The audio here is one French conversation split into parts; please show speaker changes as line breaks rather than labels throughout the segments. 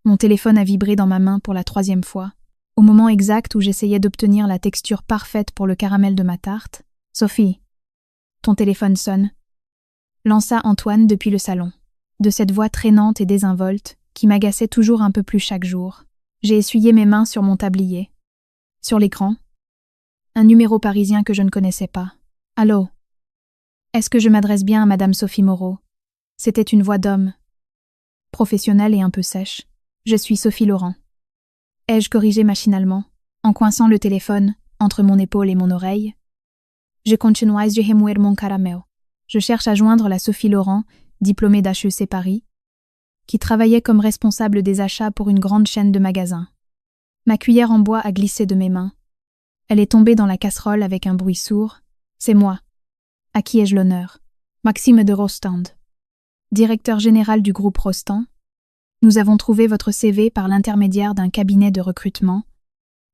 Mon téléphone a vibré dans ma main pour la 3e fois. Au moment exact où j'essayais d'obtenir la texture parfaite pour le caramel de ma tarte. « Sophie, ton téléphone sonne. » Lança Antoine depuis le salon, de cette voix traînante et désinvolte qui m'agaçait toujours un peu plus chaque jour. J'ai essuyé mes mains sur mon tablier. Sur l'écran, un numéro parisien que je ne connaissais pas. « Allô? Est-ce que je m'adresse bien à Madame Sophie Moreau ?» C'était une voix d'homme, professionnelle et un peu sèche. « Je suis Sophie Laurent. » Ai-je corrigé machinalement, en coinçant le téléphone entre mon épaule et mon oreille. Je continuais de remuer mon caramel. Je cherche à joindre la Sophie Laurent, diplômée d'HEC Paris, qui travaillait comme responsable des achats pour une grande chaîne de magasins. Ma cuillère en bois a glissé de mes mains. Elle est tombée dans la casserole avec un bruit sourd. C'est moi. À qui ai-je l'honneur? Maxime de Rostand, directeur général du groupe Rostand. Nous avons trouvé votre CV par l'intermédiaire d'un cabinet de recrutement.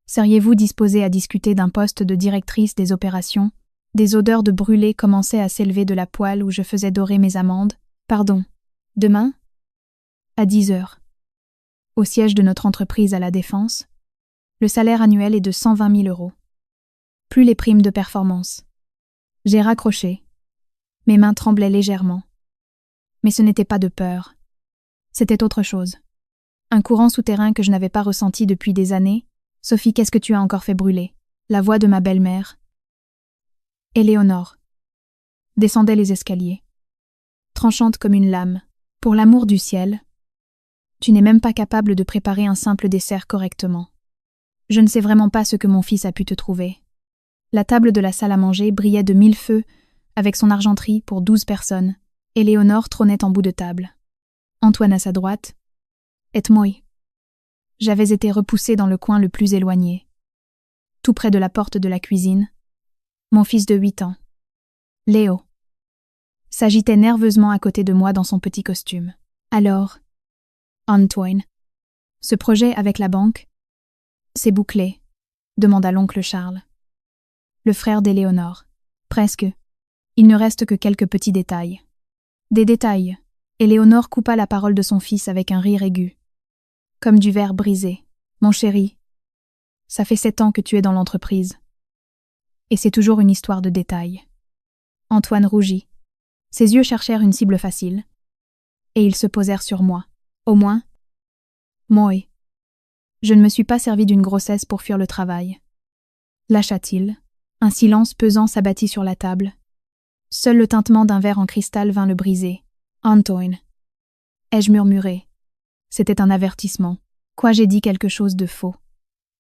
Seriez-vous disposé à discuter d'un poste de directrice des opérations? Des odeurs de brûlé commençaient à s'élever de la poêle où je faisais dorer mes amandes. Pardon. Demain? À 10 heures. Au siège de notre entreprise à La Défense. Le salaire annuel est de 120 000 €. Plus les primes de performance. J'ai raccroché. Mes mains tremblaient légèrement. Mais ce n'était pas de peur. C'était autre chose. Un courant souterrain que je n'avais pas ressenti depuis des années. « Sophie, qu'est-ce que tu as encore fait brûler ?» La voix de ma belle-mère. Éléonore descendait les escaliers, tranchante comme une lame. « Pour l'amour du ciel, tu n'es même pas capable de préparer un simple dessert correctement. Je ne sais vraiment pas ce que mon fils a pu te trouver. » La table de la salle à manger brillait de 1000 feux avec son argenterie pour 12 personnes. Éléonore trônait en bout de table. Antoine à sa droite. Et moi. J'avais été repoussée dans le coin le plus éloigné, tout près de la porte de la cuisine. Mon fils de 8 ans, Léo, s'agitait nerveusement à côté de moi dans son petit costume. Alors, Antoine, ce projet avec la banque, c'est bouclé, demanda l'oncle Charles, le frère d'Éléonore. Presque. Il ne reste que quelques petits détails. Des détails. Éléonore coupa la parole de son fils avec un rire aigu. Comme du verre brisé. Mon chéri, ça fait 7 ans que tu es dans l'entreprise. Et c'est toujours une histoire de détails. Antoine rougit. Ses yeux cherchèrent une cible facile. Et ils se posèrent sur moi. Au moins, moi. Je ne me suis pas servi d'une grossesse pour fuir le travail. Lâcha-t-il. Un silence pesant s'abattit sur la table. Seul le tintement d'un verre en cristal vint le briser. Antoine. Ai-je murmuré? C'était un avertissement. Quoi, j'ai dit quelque chose de faux?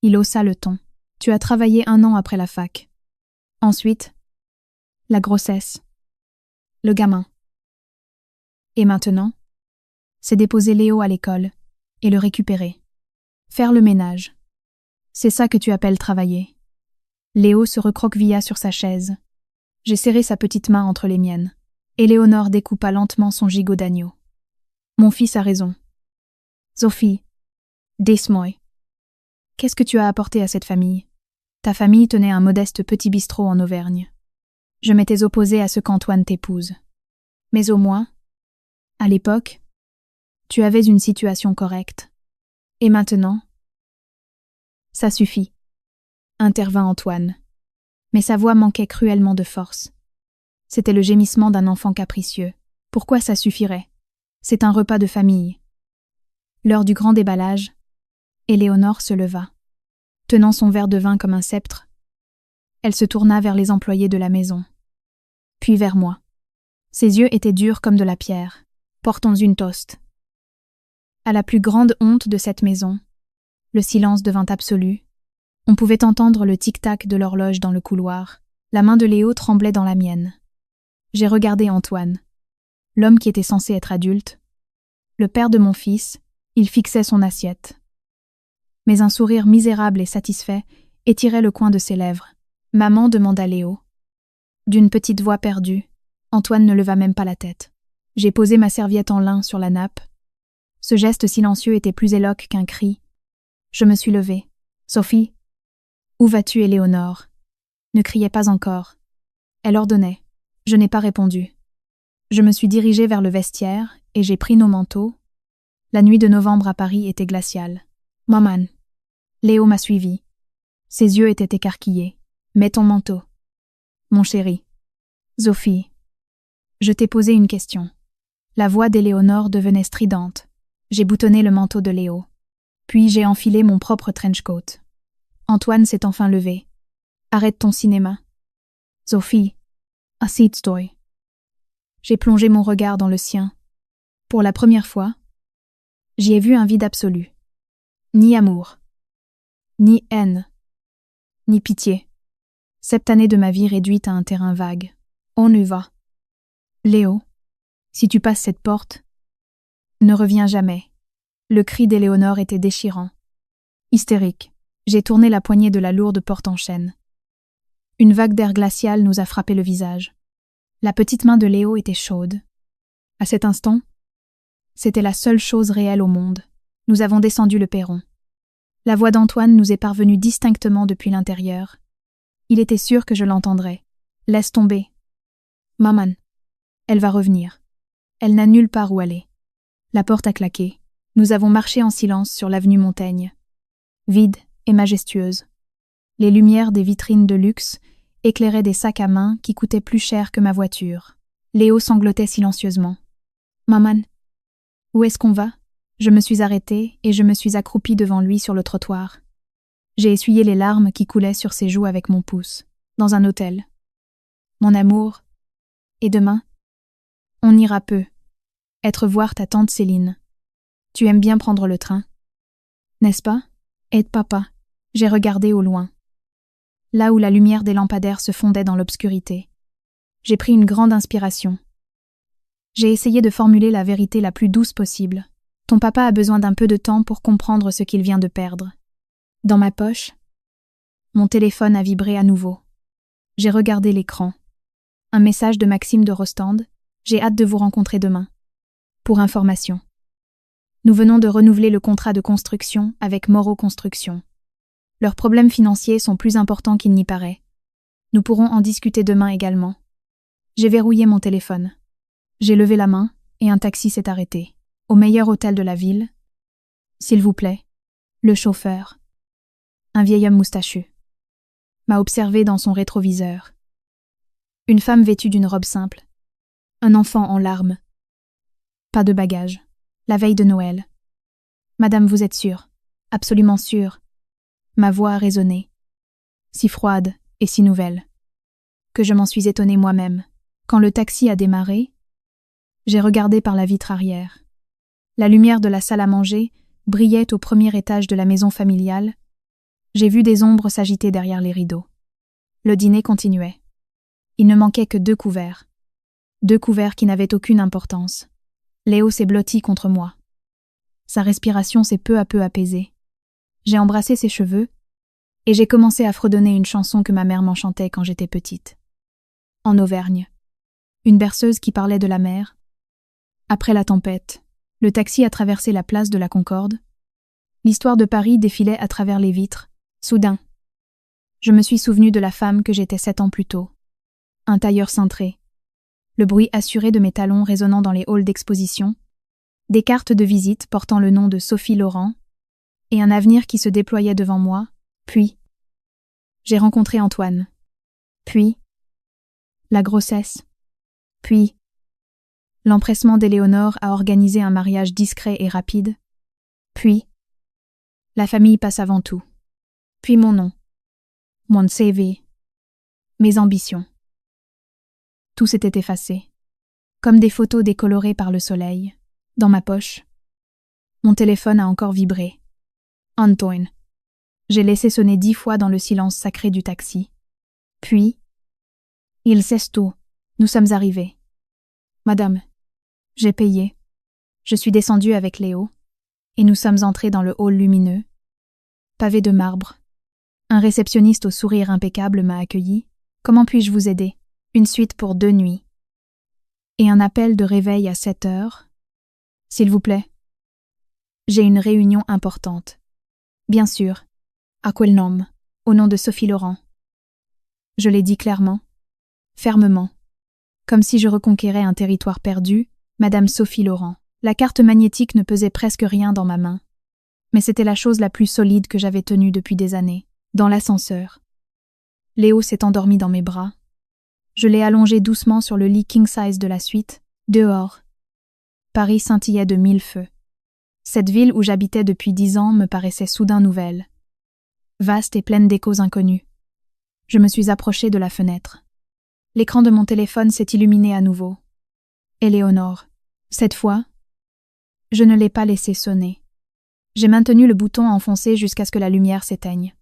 Il haussa le ton. Tu as travaillé 1 an après la fac. Ensuite, la grossesse. Le gamin. Et maintenant, c'est déposer Léo à l'école et le récupérer. Faire le ménage. C'est ça que tu appelles travailler. Léo se recroquevilla sur sa chaise. J'ai serré sa petite main entre les miennes. Éléonore découpa lentement son gigot d'agneau. Mon fils a raison. Sophie, dis-moi. Qu'est-ce que tu as apporté à cette famille? Ta famille tenait un modeste petit bistrot en Auvergne. Je m'étais opposée à ce qu'Antoine t'épouse. Mais au moins, à l'époque, tu avais une situation correcte. Et maintenant? Ça suffit, intervint Antoine. Mais sa voix manquait cruellement de force. C'était le gémissement d'un enfant capricieux. Pourquoi ça suffirait? C'est un repas de famille. L'heure du grand déballage, Éléonore se leva. Tenant son verre de vin comme un sceptre, elle se tourna vers les employés de la maison, puis vers moi. Ses yeux étaient durs comme de la pierre. Portons une toast. À la plus grande honte de cette maison, le silence devint absolu. On pouvait entendre le tic-tac de l'horloge dans le couloir. La main de Léo tremblait dans la mienne. J'ai regardé Antoine, l'homme qui était censé être adulte, le père de mon fils. Il fixait son assiette. Mais un sourire misérable et satisfait étirait le coin de ses lèvres. « Maman » demanda Léo. D'une petite voix perdue, Antoine ne leva même pas la tête. J'ai posé ma serviette en lin sur la nappe. Ce geste silencieux était plus éloque qu'un cri. Je me suis levée. « Sophie, où vas-tu, Éléonore ?» Ne criez pas encore. Elle ordonnait. Je n'ai pas répondu. Je me suis dirigée vers le vestiaire et j'ai pris nos manteaux. La nuit de novembre à Paris était glaciale. Maman. Léo m'a suivi. Ses yeux étaient écarquillés. Mets ton manteau. Mon chéri. Sophie. Je t'ai posé une question. La voix d'Éléonore devenait stridente. J'ai boutonné le manteau de Léo. Puis j'ai enfilé mon propre trench-coat. Antoine s'est enfin levé. Arrête ton cinéma. Sophie. Assis-toi. J'ai plongé mon regard dans le sien. Pour la première fois, j'y ai vu un vide absolu. Ni amour. Ni haine. Ni pitié. 7 années de ma vie réduite à un terrain vague. On y va. Léo, si tu passes cette porte, ne reviens jamais. Le cri d'Éléonore était déchirant. Hystérique, j'ai tourné la poignée de la lourde porte en chêne. Une vague d'air glacial nous a frappé le visage. La petite main de Léo était chaude. À cet instant, c'était la seule chose réelle au monde. Nous avons descendu le perron. La voix d'Antoine nous est parvenue distinctement depuis l'intérieur. Il était sûr que je l'entendrais. Laisse tomber. Maman. Elle va revenir. Elle n'a nulle part où aller. La porte a claqué. Nous avons marché en silence sur l'avenue Montaigne. Vide et majestueuse. Les lumières des vitrines de luxe éclairaient des sacs à main qui coûtaient plus cher que ma voiture. Léo sanglotait silencieusement. Maman. Où est-ce qu'on va? Je me suis arrêtée et je me suis accroupie devant lui sur le trottoir. J'ai essuyé les larmes qui coulaient sur ses joues avec mon pouce. Dans un hôtel. Mon amour. Et demain? On ira peu. Être voir ta tante Céline. Tu aimes bien prendre le train? N'est-ce pas? Aide papa. J'ai regardé au loin. Là où la lumière des lampadaires se fondait dans l'obscurité. J'ai pris une grande inspiration. J'ai essayé de formuler la vérité la plus douce possible. Ton papa a besoin d'un peu de temps pour comprendre ce qu'il vient de perdre. Dans ma poche, mon téléphone a vibré à nouveau. J'ai regardé l'écran. Un message de Maxime de Rostand. J'ai hâte de vous rencontrer demain. Pour information. Nous venons de renouveler le contrat de construction avec Moreau Construction. Leurs problèmes financiers sont plus importants qu'il n'y paraît. Nous pourrons en discuter demain également. J'ai verrouillé mon téléphone. J'ai levé la main et un taxi s'est arrêté. Au meilleur hôtel de la ville. S'il vous plaît. Le chauffeur. Un vieil homme moustachu. M'a observé dans son rétroviseur. Une femme vêtue d'une robe simple. Un enfant en larmes. Pas de bagages. La veille de Noël. Madame, vous êtes sûre? Absolument sûre. Ma voix a résonné. Si froide et si nouvelle. Que je m'en suis étonnée moi-même. Quand le taxi a démarré, j'ai regardé par la vitre arrière. La lumière de la salle à manger brillait au premier étage de la maison familiale. J'ai vu des ombres s'agiter derrière les rideaux. Le dîner continuait. Il ne manquait que 2 couverts. 2 couverts qui n'avaient aucune importance. Léo s'est blotti contre moi. Sa respiration s'est peu à peu apaisée. J'ai embrassé ses cheveux et j'ai commencé à fredonner une chanson que ma mère m'enchantait quand j'étais petite. En Auvergne. Une berceuse qui parlait de la mer. Après la tempête, le taxi a traversé la place de la Concorde. L'histoire de Paris défilait à travers les vitres. Soudain, je me suis souvenu de la femme que j'étais 7 ans plus tôt. Un tailleur cintré. Le bruit assuré de mes talons résonnant dans les halls d'exposition. Des cartes de visite portant le nom de Sophie Laurent. Et un avenir qui se déployait devant moi. Puis, j'ai rencontré Antoine. Puis, la grossesse. Puis, l'empressement d'Éléonore à organiser un mariage discret et rapide. Puis, la famille passe avant tout. Puis mon nom. Mon CV. Mes ambitions. Tout s'était effacé. Comme des photos décolorées par le soleil. Dans ma poche. Mon téléphone a encore vibré. Antoine. J'ai laissé sonner 10 fois dans le silence sacré du taxi. Puis, il cesse tout. Nous sommes arrivés. Madame, j'ai payé. Je suis descendue avec Léo, et nous sommes entrés dans le hall lumineux, pavé de marbre. Un réceptionniste au sourire impeccable m'a accueilli. Comment puis-je vous aider? Une suite pour 2 nuits. Et un appel de réveil à 7 heures. S'il vous plaît. J'ai une réunion importante. Bien sûr. À quel nom? Au nom de Sophie Laurent. Je l'ai dit clairement, fermement, comme si je reconquérais un territoire perdu, Madame Sophie Laurent. La carte magnétique ne pesait presque rien dans ma main, mais c'était la chose la plus solide que j'avais tenue depuis des années, dans l'ascenseur. Léo s'est endormi dans mes bras. Je l'ai allongé doucement sur le lit king-size de la suite, dehors. Paris scintillait de 1000 feux. Cette ville où j'habitais depuis 10 ans me paraissait soudain nouvelle, vaste et pleine d'échos inconnus. Je me suis approchée de la fenêtre. L'écran de mon téléphone s'est illuminé à nouveau. Éléonore. Cette fois, je ne l'ai pas laissé sonner. J'ai maintenu le bouton enfoncé jusqu'à ce que la lumière s'éteigne.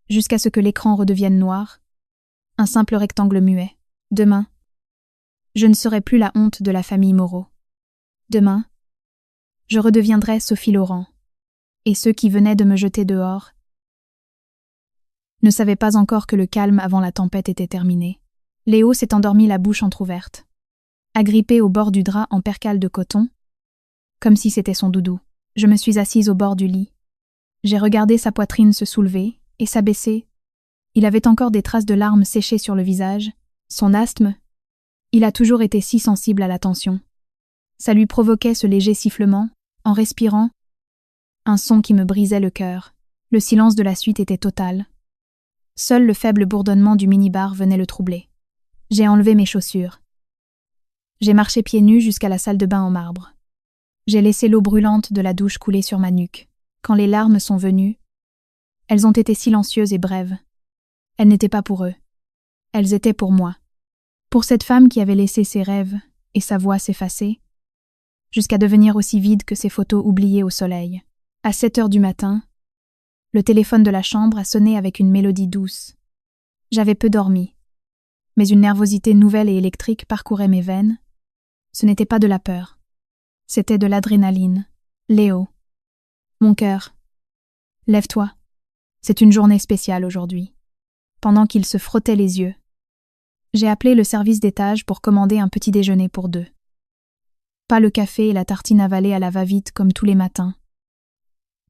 Jusqu'à ce que l'écran redevienne noir. Un simple rectangle muet. Demain, je ne serai plus la honte de la famille Moreau. Demain, je redeviendrai Sophie Laurent. Et ceux qui venaient de me jeter dehors ne savaient pas encore que le calme avant la tempête était terminé. Léo s'est endormi la bouche entr'ouverte, agrippé au bord du drap en percale de coton, comme si c'était son doudou. Je me suis assise au bord du lit. J'ai regardé sa poitrine se soulever et s'abaisser. Il avait encore des traces de larmes séchées sur le visage. Son asthme, il a toujours été si sensible à la tension. Ça lui provoquait ce léger sifflement, en respirant, un son qui me brisait le cœur. Le silence de la suite était total. Seul le faible bourdonnement du minibar venait le troubler. J'ai enlevé mes chaussures. J'ai marché pieds nus jusqu'à la salle de bain en marbre. J'ai laissé l'eau brûlante de la douche couler sur ma nuque. Quand les larmes sont venues, elles ont été silencieuses et brèves. Elles n'étaient pas pour eux. Elles étaient pour moi. Pour cette femme qui avait laissé ses rêves et sa voix s'effacer, jusqu'à devenir aussi vide que ses photos oubliées au soleil. À 7 heures du matin, le téléphone de la chambre a sonné avec une mélodie douce. J'avais peu dormi, mais une nervosité nouvelle et électrique parcourait mes veines. Ce n'était pas de la peur. C'était de l'adrénaline. Léo. Mon cœur. Lève-toi. C'est une journée spéciale aujourd'hui. Pendant qu'il se frottait les yeux, j'ai appelé le service d'étage pour commander un petit déjeuner pour 2. Pas le café et la tartine avalée à la va-vite comme tous les matins.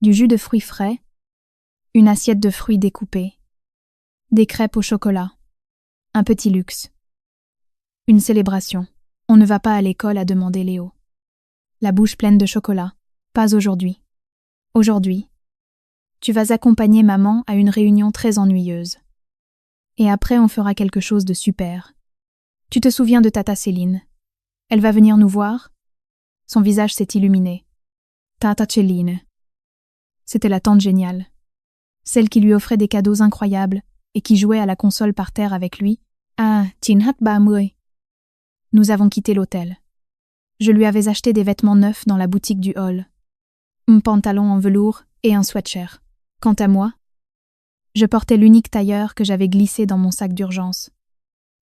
Du jus de fruits frais, une assiette de fruits découpés, des crêpes au chocolat, un petit luxe. Une célébration. On ne va pas à l'école, a demandé Léo. La bouche pleine de chocolat. Pas aujourd'hui. Aujourd'hui, tu vas accompagner maman à une réunion très ennuyeuse. Et après, on fera quelque chose de super. Tu te souviens de Tata Céline? Elle va venir nous voir? Son visage s'est illuminé. Tata Céline. C'était la tante géniale. Celle qui lui offrait des cadeaux incroyables et qui jouait à la console par terre avec lui. Ah, Tinhat Bamui. Nous avons quitté l'hôtel. Je lui avais acheté des vêtements neufs dans la boutique du hall. Un pantalon en velours et un sweatshirt. Quant à moi, je portais l'unique tailleur que j'avais glissé dans mon sac d'urgence.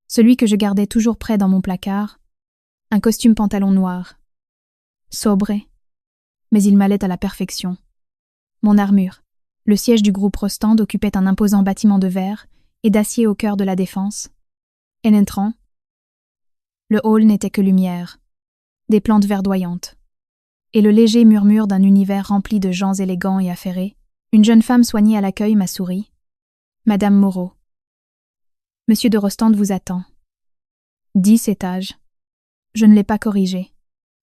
Celui que je gardais toujours prêt dans mon placard. Un costume pantalon noir. Sobre, mais il m'allait à la perfection. Mon armure. Le siège du groupe Rostand occupait un imposant bâtiment de verre et d'acier au cœur de la défense. En entrant, le hall n'était que lumière, des plantes verdoyantes, et le léger murmure d'un univers rempli de gens élégants et affairés. Une jeune femme soignée à l'accueil m'a souri. Madame Moreau. Monsieur de Rostand vous attend. 10 étages. Je ne l'ai pas corrigé.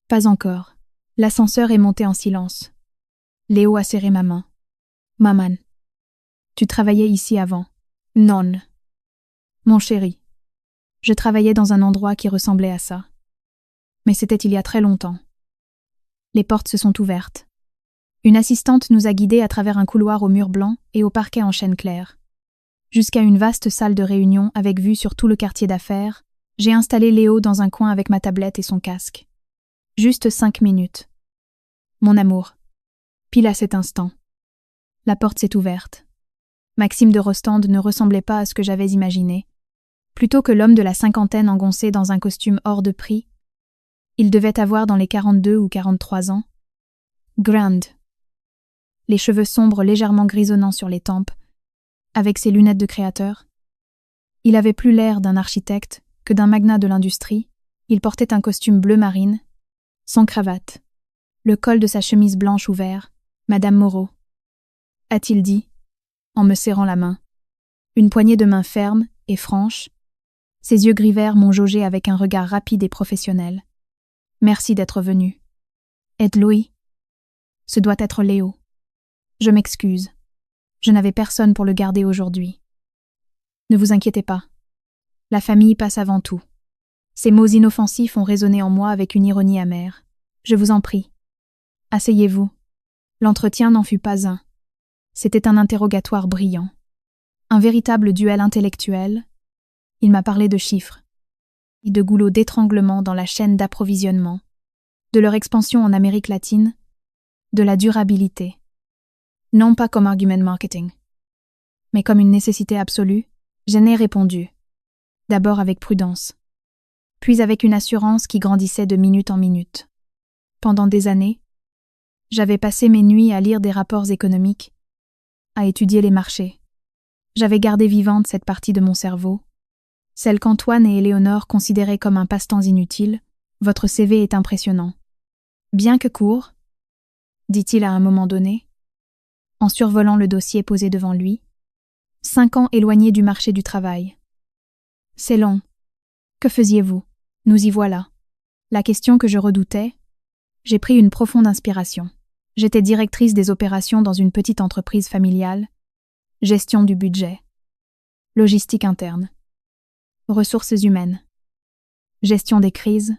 Pas encore. L'ascenseur est monté en silence. Léo a serré ma main. Maman. Tu travaillais ici avant. Non. Mon chéri. Je travaillais dans un endroit qui ressemblait à ça. Mais c'était il y a très longtemps. Les portes se sont ouvertes. Une assistante nous a guidés à travers un couloir aux murs blancs et au parquet en chêne clair. Jusqu'à une vaste salle de réunion avec vue sur tout le quartier d'affaires, j'ai installé Léo dans un coin avec ma tablette et son casque. Juste 5 minutes. Mon amour. Pile à cet instant. La porte s'est ouverte. Maxime de Rostand ne ressemblait pas à ce que j'avais imaginé. Plutôt que l'homme de la cinquantaine engoncé dans un costume hors de prix, il devait avoir dans les 42 ou 43 ans. Grand. Les cheveux sombres légèrement grisonnants sur les tempes, avec ses lunettes de créateur. Il avait plus l'air d'un architecte que d'un magnat de l'industrie. Il portait un costume bleu marine, sans cravate. Le col de sa chemise blanche ouvert. Madame Moreau. A-t-il dit, en me serrant la main. Une poignée de main ferme et franche. Ses yeux gris verts m'ont jaugé avec un regard rapide et professionnel. Merci d'être venu. Louis. Ce doit être Léo. Je m'excuse. Je n'avais personne pour le garder aujourd'hui. Ne vous inquiétez pas. La famille passe avant tout. Ces mots inoffensifs ont résonné en moi avec une ironie amère. Je vous en prie. Asseyez-vous. L'entretien n'en fut pas un. C'était un interrogatoire brillant. Un véritable duel intellectuel. Il m'a parlé de chiffres, et de goulots d'étranglement dans la chaîne d'approvisionnement, de leur expansion en Amérique latine, de la durabilité. Non pas comme argument marketing, mais comme une nécessité absolue, je n'ai répondu. D'abord avec prudence, puis avec une assurance qui grandissait de minute en minute. Pendant des années, j'avais passé mes nuits à lire des rapports économiques, à étudier les marchés. J'avais gardé vivante cette partie de mon cerveau, celle qu'Antoine et Éléonore considéraient comme un passe-temps inutile. Votre CV est impressionnant. Bien que court, dit-il à un moment donné, en survolant le dossier posé devant lui, 5 ans éloigné du marché du travail. C'est long. Que faisiez-vous? Nous y voilà. La question que je redoutais, j'ai pris une profonde inspiration. J'étais directrice des opérations dans une petite entreprise familiale, gestion du budget, logistique interne, ressources humaines, gestion des crises,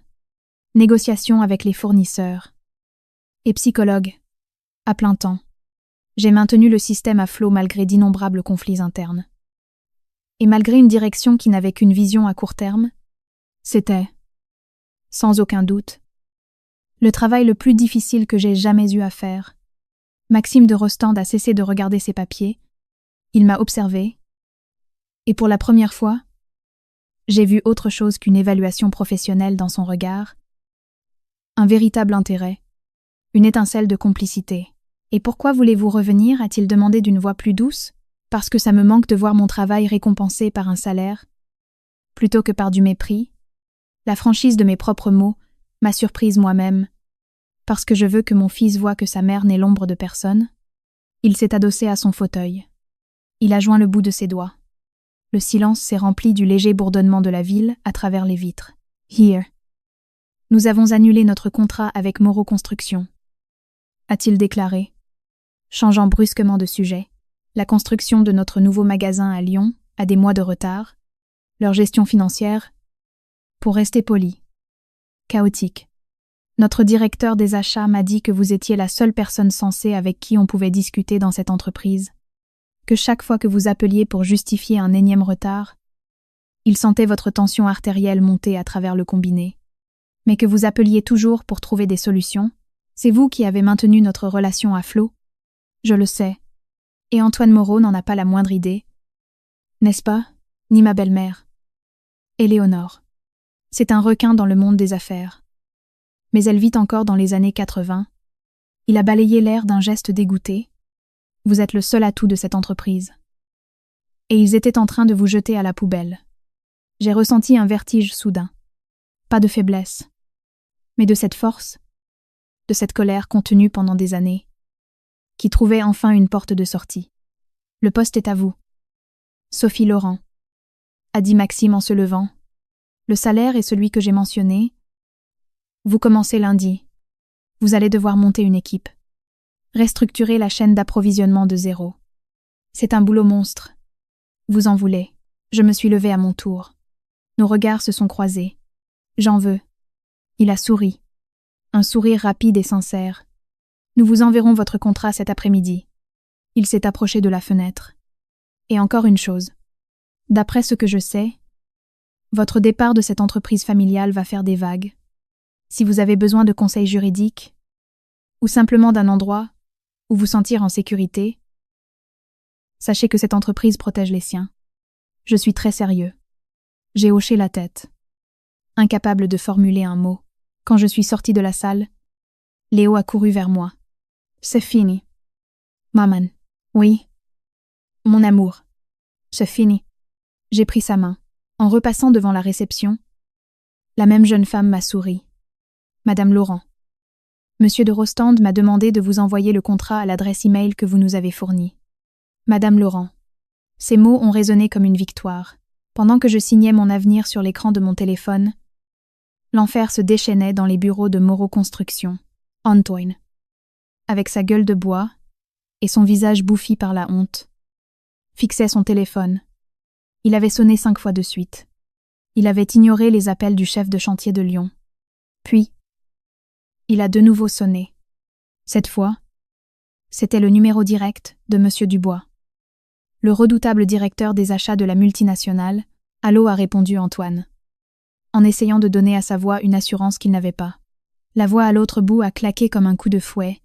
négociation avec les fournisseurs, et psychologue, à plein temps. J'ai maintenu le système à flot malgré d'innombrables conflits internes. Et malgré une direction qui n'avait qu'une vision à court terme, c'était, sans aucun doute, le travail le plus difficile que j'ai jamais eu à faire. Maxime de Rostand a cessé de regarder ses papiers, il m'a observé, et pour la première fois, j'ai vu autre chose qu'une évaluation professionnelle dans son regard, un véritable intérêt, une étincelle de complicité. « Et pourquoi voulez-vous revenir » a-t-il demandé d'une voix plus douce. « Parce que ça me manque de voir mon travail récompensé par un salaire, plutôt que par du mépris. La franchise de mes propres mots m'a surprise moi-même. Parce que je veux que mon fils voie que sa mère n'est l'ombre de personne. » Il s'est adossé à son fauteuil. Il a joint le bout de ses doigts. Le silence s'est rempli du léger bourdonnement de la ville à travers les vitres. « Here. Nous avons annulé notre contrat avec Moreau Construction. » a-t-il déclaré, changeant brusquement de sujet. La construction de notre nouveau magasin à Lyon a des mois de retard. Leur gestion financière, pour rester poli, chaotique. Notre directeur des achats m'a dit que vous étiez la seule personne sensée avec qui on pouvait discuter dans cette entreprise, que chaque fois que vous appeliez pour justifier un énième retard, il sentait votre tension artérielle monter à travers le combiné, mais que vous appeliez toujours pour trouver des solutions. C'est vous qui avez maintenu notre relation à flot. Je le sais. Et Antoine Moreau n'en a pas la moindre idée. N'est-ce pas? Ni ma belle-mère. Éléonore. C'est un requin dans le monde des affaires. Mais elle vit encore dans les années 80. Il a balayé l'air d'un geste dégoûté. Vous êtes le seul atout de cette entreprise. Et ils étaient en train de vous jeter à la poubelle. J'ai ressenti un vertige soudain. Pas de faiblesse, mais de cette force, de cette colère contenue pendant des années, qui trouvait enfin une porte de sortie. Le poste est à vous. Sophie Laurent, a dit Maxime en se levant. Le salaire est celui que j'ai mentionné. Vous commencez lundi. Vous allez devoir monter une équipe. Restructurer la chaîne d'approvisionnement de zéro. C'est un boulot monstre. Vous en voulez. Je me suis levée à mon tour. Nos regards se sont croisés. J'en veux. Il a souri. Un sourire rapide et sincère. Nous vous enverrons votre contrat cet après-midi. Il s'est approché de la fenêtre. Et encore une chose. D'après ce que je sais, votre départ de cette entreprise familiale va faire des vagues. Si vous avez besoin de conseils juridiques, ou simplement d'un endroit où vous sentir en sécurité, sachez que cette entreprise protège les siens. Je suis très sérieux. J'ai hoché la tête, incapable de formuler un mot. Quand je suis sortie de la salle, Léo a couru vers moi. C'est fini. Maman. Oui. Mon amour. C'est fini. J'ai pris sa main. En repassant devant la réception, la même jeune femme m'a souri. Madame Laurent. Monsieur de Rostand m'a demandé de vous envoyer le contrat à l'adresse email que vous nous avez fournie. Madame Laurent. Ces mots ont résonné comme une victoire. Pendant que je signais mon avenir sur l'écran de mon téléphone, l'enfer se déchaînait dans les bureaux de Moreau Construction. Antoine. Avec sa gueule de bois et son visage bouffi par la honte, fixait son téléphone. Il avait sonné 5 fois de suite. Il avait ignoré les appels du chef de chantier de Lyon. Puis, il a de nouveau sonné. Cette fois, c'était le numéro direct de Monsieur Dubois. Le redoutable directeur des achats de la multinationale, allô, a répondu Antoine, en essayant de donner à sa voix une assurance qu'il n'avait pas. La voix à l'autre bout a claqué comme un coup de fouet.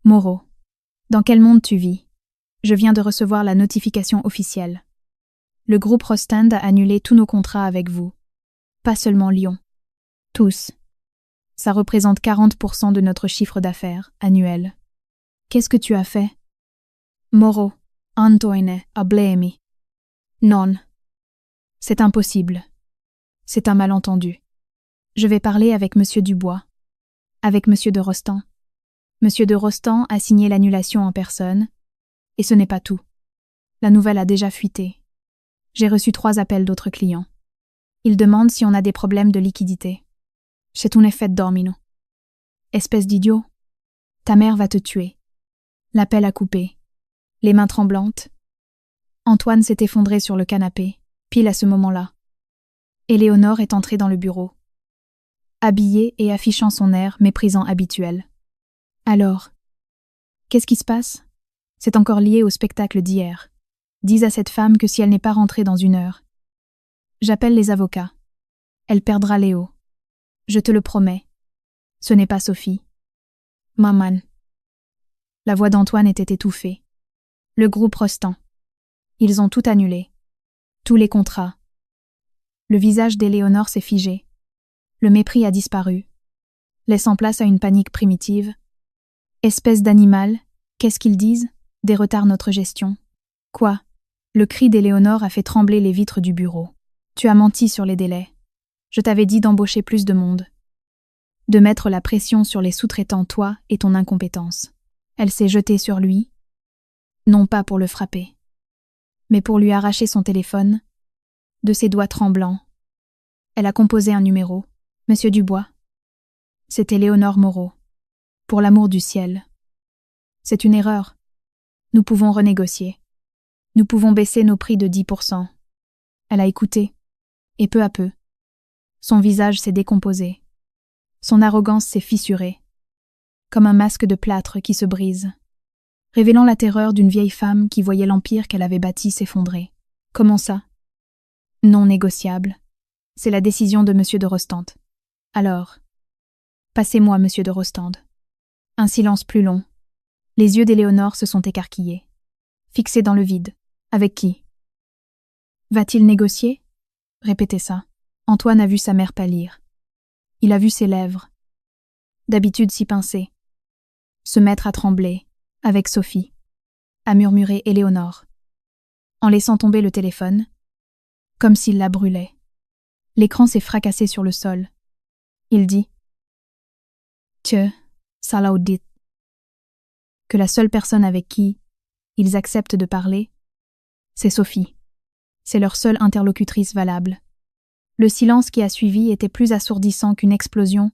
Moreau, dans quel monde tu vis? Je viens de recevoir la notification officielle. Le groupe Rostand a annulé tous nos contrats avec vous. Pas seulement Lyon. Tous. Ça représente 40% de notre chiffre d'affaires annuel. Qu'est-ce que tu as fait? Moreau, Antoine, a blémi. Non. C'est impossible. C'est un malentendu. Je vais parler avec Monsieur Dubois. Avec Monsieur de Rostand. Monsieur de Rostand a signé l'annulation en personne. Et ce n'est pas tout. La nouvelle a déjà fuité. J'ai reçu 3 appels d'autres clients. Ils demandent si on a des problèmes de liquidité. C'est un effet domino. Espèce d'idiot. Ta mère va te tuer. L'appel a coupé. Les mains tremblantes. Antoine s'est effondré sur le canapé, pile à ce moment-là. Éléonore est entrée dans le bureau, habillée et affichant son air méprisant habituel. Alors, qu'est-ce qui se passe? C'est encore lié au spectacle d'hier. Dis à cette femme que si elle n'est pas rentrée dans 1 heure. J'appelle les avocats. Elle perdra Léo. Je te le promets. Ce n'est pas Sophie. Maman. La voix d'Antoine était étouffée. Le groupe Rostand. Ils ont tout annulé. Tous les contrats. Le visage d'Éléonore s'est figé. Le mépris a disparu, laissant place à une panique primitive. Espèce d'animal, qu'est-ce qu'ils disent? Des retards notre gestion. Quoi? Le cri d'Éléonore a fait trembler les vitres du bureau. Tu as menti sur les délais. Je t'avais dit d'embaucher plus de monde. De mettre la pression sur les sous-traitants, toi et ton incompétence. Elle s'est jetée sur lui, non pas pour le frapper, mais pour lui arracher son téléphone, de ses doigts tremblants. Elle a composé un numéro. Monsieur Dubois. C'était Léonore Moreau. Pour l'amour du ciel. C'est une erreur. Nous pouvons renégocier. Nous pouvons baisser nos prix de 10%. Elle a écouté. Et peu à peu, son visage s'est décomposé. Son arrogance s'est fissurée. Comme un masque de plâtre qui se brise. Révélant la terreur d'une vieille femme qui voyait l'empire qu'elle avait bâti s'effondrer. Comment ça? Non négociable. C'est la décision de Monsieur de Rostand. Alors, passez-moi, Monsieur de Rostand. Un silence plus long. Les yeux d'Éléonore se sont écarquillés. Fixés dans le vide. Avec qui? Va-t-il négocier? Répétez ça. Antoine a vu sa mère pâlir. Il a vu ses lèvres, d'habitude si pincées, se mettre à trembler, avec Sophie, à murmurer Éléonore, en laissant tomber le téléphone, comme s'il la brûlait. L'écran s'est fracassé sur le sol. Il dit « Que, ça l'a dit » que la seule personne avec qui ils acceptent de parler, c'est Sophie. C'est leur seule interlocutrice valable. Le silence qui a suivi était plus assourdissant qu'une explosion.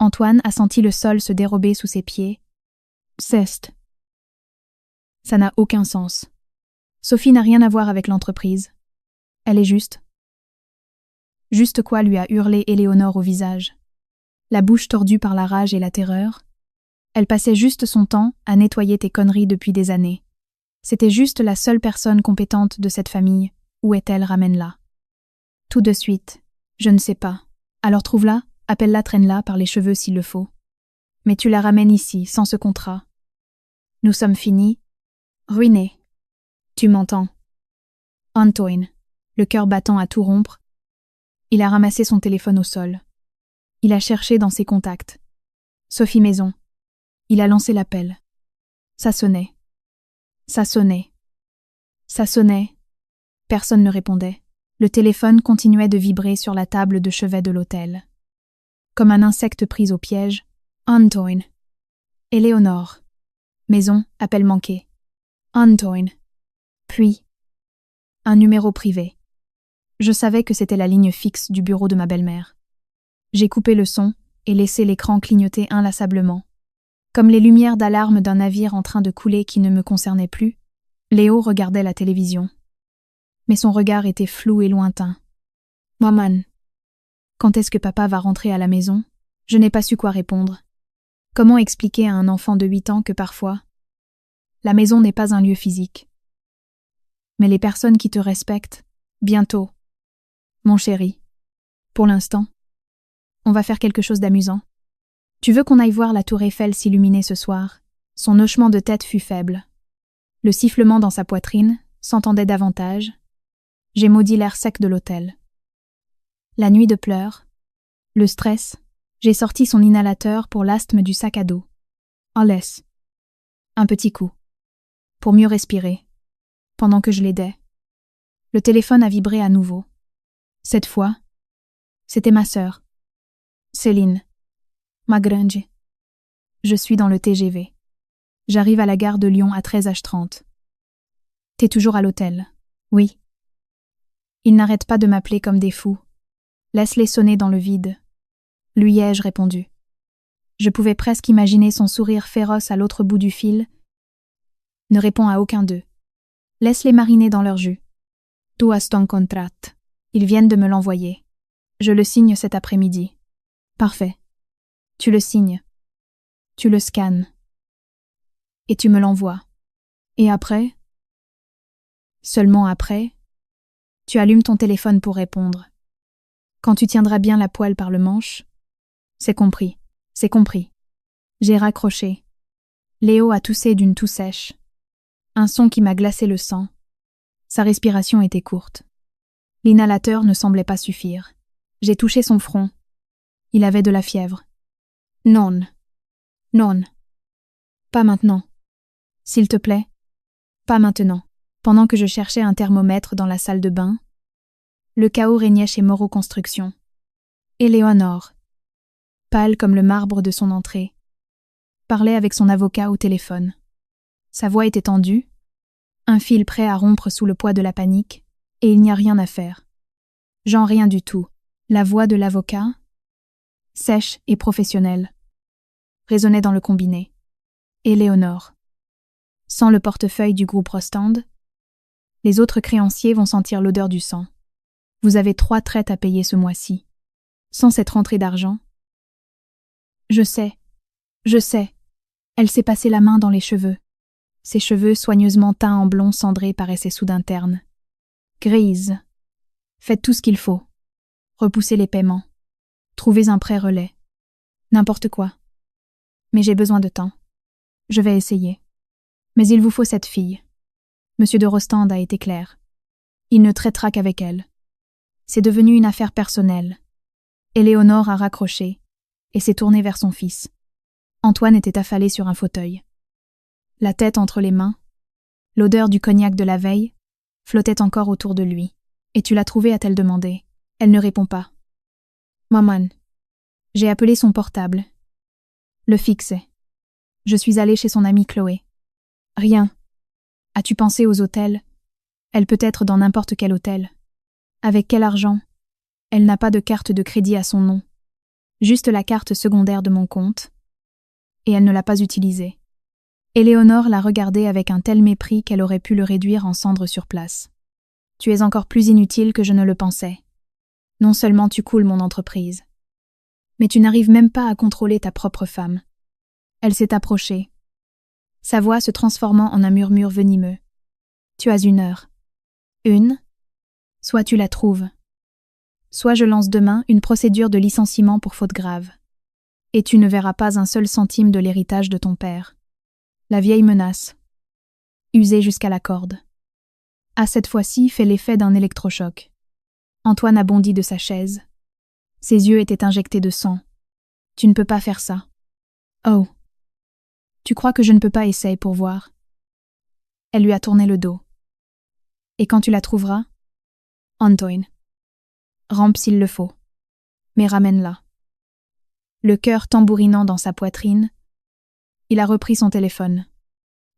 Antoine a senti le sol se dérober sous ses pieds. Ceste. Ça n'a aucun sens. Sophie n'a rien à voir avec l'entreprise. Elle est juste. Juste quoi lui a hurlé Éléonore au visage. La bouche tordue par la rage et la terreur. Elle passait juste son temps à nettoyer tes conneries depuis des années. C'était juste la seule personne compétente de cette famille. Où est-elle? Ramène-la. Tout de suite. Je ne sais pas. Alors trouve-la, appelle-la, traîne-la par les cheveux s'il le faut. Mais tu la ramènes ici, sans ce contrat. Nous sommes finis. Ruinés. Tu m'entends? Antoine, le cœur battant à tout rompre, il a ramassé son téléphone au sol. Il a cherché dans ses contacts. Sophie Maison. Il a lancé l'appel. Ça sonnait. Ça sonnait. Ça sonnait. Personne ne répondait. Le téléphone continuait de vibrer sur la table de chevet de l'hôtel. Comme un insecte pris au piège. Antoine. Éléonore. Maison, appel manqué. Antoine. Puis, un numéro privé. Je savais que c'était la ligne fixe du bureau de ma belle-mère. J'ai coupé le son et laissé l'écran clignoter inlassablement. Comme les lumières d'alarme d'un navire en train de couler qui ne me concernait plus, Léo regardait la télévision. Mais son regard était flou et lointain. « Maman, quand est-ce que papa va rentrer à la maison ?» Je n'ai pas su quoi répondre. Comment expliquer à un enfant de 8 ans que parfois, la maison n'est pas un lieu physique. Mais les personnes qui te respectent, bientôt. Mon chéri, pour l'instant, on va faire quelque chose d'amusant. Tu veux qu'on aille voir la tour Eiffel s'illuminer ce soir ? Son hochement de tête fut faible. Le sifflement dans sa poitrine s'entendait davantage. J'ai maudit l'air sec de l'hôtel. La nuit de pleurs, le stress, j'ai sorti son inhalateur pour l'asthme du sac à dos. En laisse. Un petit coup. Pour mieux respirer. Pendant que je l'aidais. Le téléphone a vibré à nouveau. Cette fois, c'était ma sœur. Céline. Ma grande. Je suis dans le TGV. J'arrive à la gare de Lyon à 13h30. T'es toujours à l'hôtel ? Oui. Ils n'arrêtent pas de m'appeler comme des fous. Laisse-les sonner dans le vide. Lui ai-je répondu. Je pouvais presque imaginer son sourire féroce à l'autre bout du fil. Ne réponds à aucun d'eux. Laisse-les mariner dans leur jus. Tu as ton contrat. Ils viennent de me l'envoyer. Je le signe cet après-midi. Parfait. Tu le signes. Tu le scannes. Et tu me l'envoies. Et après ? Seulement après, tu allumes ton téléphone pour répondre. Quand tu tiendras bien la poêle par le manche, c'est compris, c'est compris. J'ai raccroché. Léo a toussé d'une toux sèche. Un son qui m'a glacé le sang. Sa respiration était courte. L'inhalateur ne semblait pas suffire. J'ai touché son front. Il avait de la fièvre. Non. Non. Pas maintenant. S'il te plaît. Pas maintenant. Pendant que je cherchais un thermomètre dans la salle de bain, le chaos régnait chez Moreau Construction. Éléonore, pâle comme le marbre de son entrée, parlait avec son avocat au téléphone. Sa voix était tendue, un fil prêt à rompre sous le poids de la panique, et il n'y a rien à faire. Genre rien du tout. La voix de l'avocat, sèche et professionnelle, résonnait dans le combiné. Éléonore. Sans le portefeuille du groupe Rostand, les autres créanciers vont sentir l'odeur du sang. Vous avez 3 traites à payer ce mois-ci. Sans cette rentrée d'argent. Je sais. Elle s'est passé la main dans les cheveux. Ses cheveux soigneusement teints en blond cendré paraissaient soudain ternes. Grise. Faites tout ce qu'il faut. Repoussez les paiements. Trouvez un prêt relais. N'importe quoi. Mais j'ai besoin de temps. Je vais essayer. Mais il vous faut cette fille. Monsieur de Rostand a été clair. Il ne traitera qu'avec elle. C'est devenu une affaire personnelle. Éléonore a raccroché et s'est tournée vers son fils. Antoine était affalé sur un fauteuil. La tête entre les mains, l'odeur du cognac de la veille flottait encore autour de lui. « Et tu l'as trouvée » a-t-elle demandé. Elle ne répond pas. « Maman. » J'ai appelé son portable. Le fixait. Je suis allée chez son amie Chloé. Rien. As-tu pensé aux hôtels ? Elle peut être dans n'importe quel hôtel. Avec quel argent ? Elle n'a pas de carte de crédit à son nom. Juste la carte secondaire de mon compte. Et elle ne l'a pas utilisée. Éléonore l'a regardé avec un tel mépris qu'elle aurait pu le réduire en cendres sur place. Tu es encore plus inutile que je ne le pensais. Non seulement tu coules mon entreprise, mais tu n'arrives même pas à contrôler ta propre femme. Elle s'est approchée, sa voix se transformant en un murmure venimeux. Tu as 1 heure. Soit tu la trouves. Soit je lance demain une procédure de licenciement pour faute grave. Et tu ne verras pas un seul centime de l'héritage de ton père. La vieille menace, usée jusqu'à la corde, a cette fois-ci fait l'effet d'un électrochoc. Antoine a bondi de sa chaise. Ses yeux étaient injectés de sang. Tu ne peux pas faire ça. Oh. Tu crois que je ne peux pas essayer pour voir ? Elle lui a tourné le dos. Et quand tu la trouveras ? Antoine. Rampe s'il le faut. Mais ramène-la. Le cœur tambourinant dans sa poitrine, il a repris son téléphone.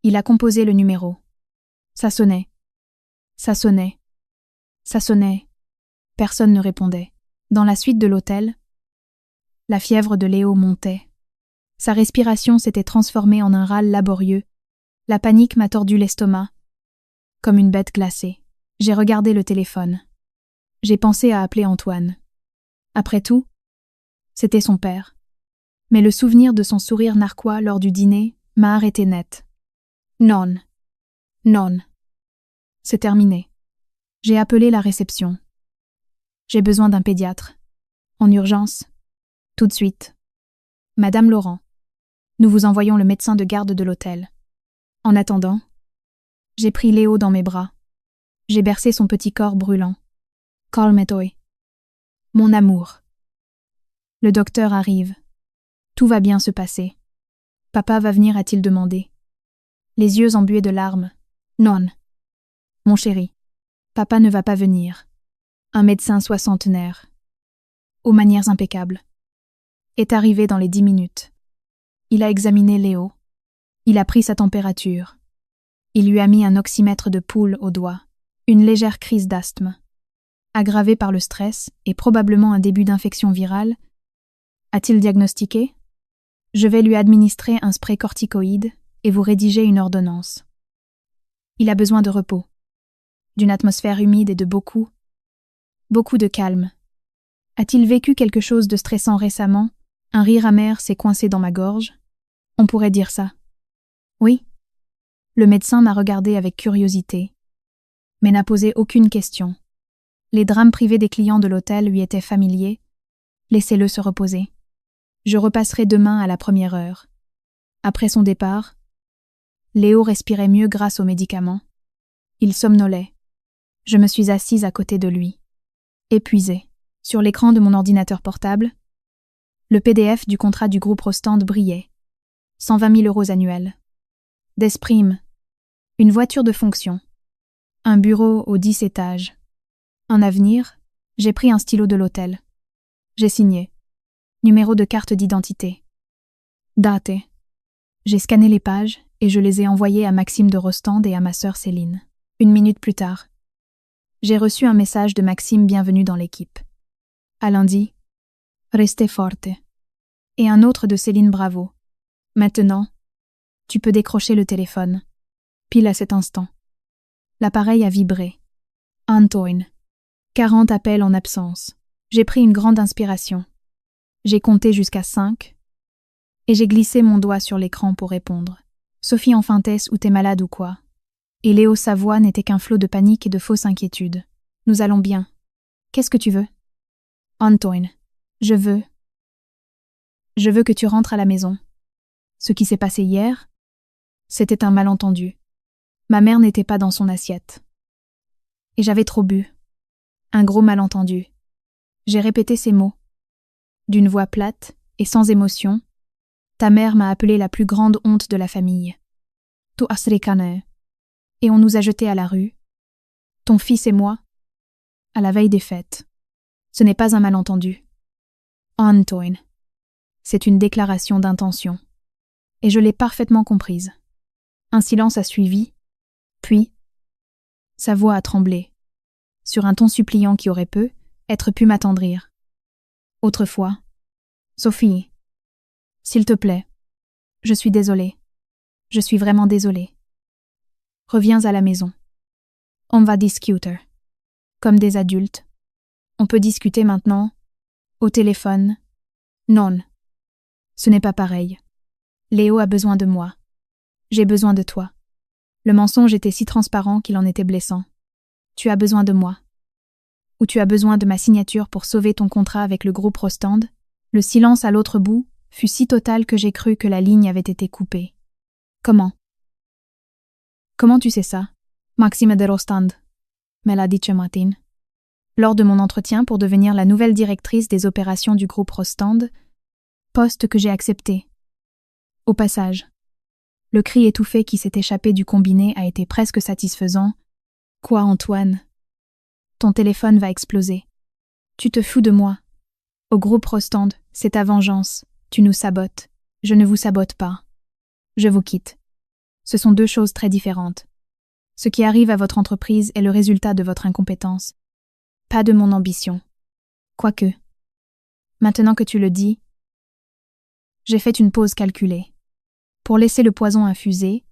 Il a composé le numéro. Ça sonnait. Ça sonnait. Ça sonnait. Personne ne répondait. Dans la suite de l'hôtel, la fièvre de Léo montait. Sa respiration s'était transformée en un râle laborieux. La panique m'a tordu l'estomac, comme une bête glacée. J'ai regardé le téléphone. J'ai pensé à appeler Antoine. Après tout, c'était son père. Mais le souvenir de son sourire narquois lors du dîner m'a arrêté net. Non. Non. C'est terminé. J'ai appelé la réception. J'ai besoin d'un pédiatre. En urgence. Tout de suite. Madame Laurent, nous vous envoyons le médecin de garde de l'hôtel. En attendant, j'ai pris Léo dans mes bras. J'ai bercé son petit corps brûlant. Calme-toi. Mon amour. Le docteur arrive. Tout va bien se passer. Papa va venir, a-t-il demandé. Les yeux embués de larmes. Non. Mon chéri, papa ne va pas venir. Un médecin soixantenaire, aux manières impeccables, est arrivé dans les 10 minutes. Il a examiné Léo. Il a pris sa température. Il lui a mis un oxymètre de poule au doigt. Une légère crise d'asthme, aggravée par le stress et probablement un début d'infection virale. A-t-il diagnostiqué? Je vais lui administrer un spray corticoïde et vous rédiger une ordonnance. Il a besoin de repos, d'une atmosphère humide et de beaucoup de calme. A-t-il vécu quelque chose de stressant récemment? Un rire amer s'est coincé dans ma gorge. On pourrait dire ça. Oui. Le médecin m'a regardé avec curiosité, mais n'a posé aucune question. Les drames privés des clients de l'hôtel lui étaient familiers. Laissez-le se reposer. Je repasserai demain à la première heure. Après son départ, Léo respirait mieux grâce aux médicaments. Il somnolait. Je me suis assise à côté de lui. Épuisée. Sur l'écran de mon ordinateur portable, le PDF du contrat du groupe Rostand brillait. 120 000 € annuels. Des primes. Une voiture de fonction. Un bureau aux 10 étages. Un avenir. J'ai pris un stylo de l'hôtel. J'ai signé. Numéro de carte d'identité. Date. J'ai scanné les pages et je les ai envoyées à Maxime de Rostand et à ma sœur Céline. 1 minute plus tard, j'ai reçu un message de Maxime bienvenue dans l'équipe. À lundi, restez forte. Et un autre de Céline Bravo. Maintenant, tu peux décrocher le téléphone. Pile à cet instant. L'appareil a vibré. Antoine. 40 appels en absence. J'ai pris une grande inspiration. J'ai compté jusqu'à 5 et j'ai glissé mon doigt sur l'écran pour répondre. Sophie enfantesse ou t'es malade ou quoi? Et Léo sa voix n'était qu'un flot de panique et de fausse inquiétude. Nous allons bien. Qu'est-ce que tu veux? Antoine, je veux que tu rentres à la maison. Ce qui s'est passé hier, c'était un malentendu. Ma mère n'était pas dans son assiette. Et j'avais trop bu. Un gros malentendu. J'ai répété ces mots. D'une voix plate et sans émotion, ta mère m'a appelé la plus grande honte de la famille. Tu asrikane. Et on nous a jetés à la rue. Ton fils et moi, à la veille des fêtes. Ce n'est pas un malentendu. Antoine. C'est une déclaration d'intention. Et je l'ai parfaitement comprise. Un silence a suivi, puis sa voix a tremblé, sur un ton suppliant qui aurait pu m'attendrir. Autrefois, Sophie, s'il te plaît, je suis désolée. Je suis vraiment désolée. Reviens à la maison. On va discuter. Comme des adultes. On peut discuter maintenant. Au téléphone. Non. Ce n'est pas pareil. Léo a besoin de moi. J'ai besoin de toi. Le mensonge était si transparent qu'il en était blessant. Tu as besoin de moi. Ou tu as besoin de ma signature pour sauver ton contrat avec le groupe Rostand. Le silence à l'autre bout fut si total que j'ai cru que la ligne avait été coupée. Comment? Comment tu sais ça? Maxime de Rostand, me l'a dit ce matin. Lors de mon entretien pour devenir la nouvelle directrice des opérations du groupe Rostand, poste que j'ai accepté. Au passage, le cri étouffé qui s'est échappé du combiné a été presque satisfaisant. Quoi, Antoine? Ton téléphone va exploser. Tu te fous de moi. Au groupe Rostand, c'est ta vengeance. Tu nous sabotes. Je ne vous sabote pas. Je vous quitte. Ce sont deux choses très différentes. Ce qui arrive à votre entreprise est le résultat de votre incompétence. Pas de mon ambition. Quoique. Maintenant que tu le dis, J'ai fait une pause calculée. Pour laisser le poison infuser,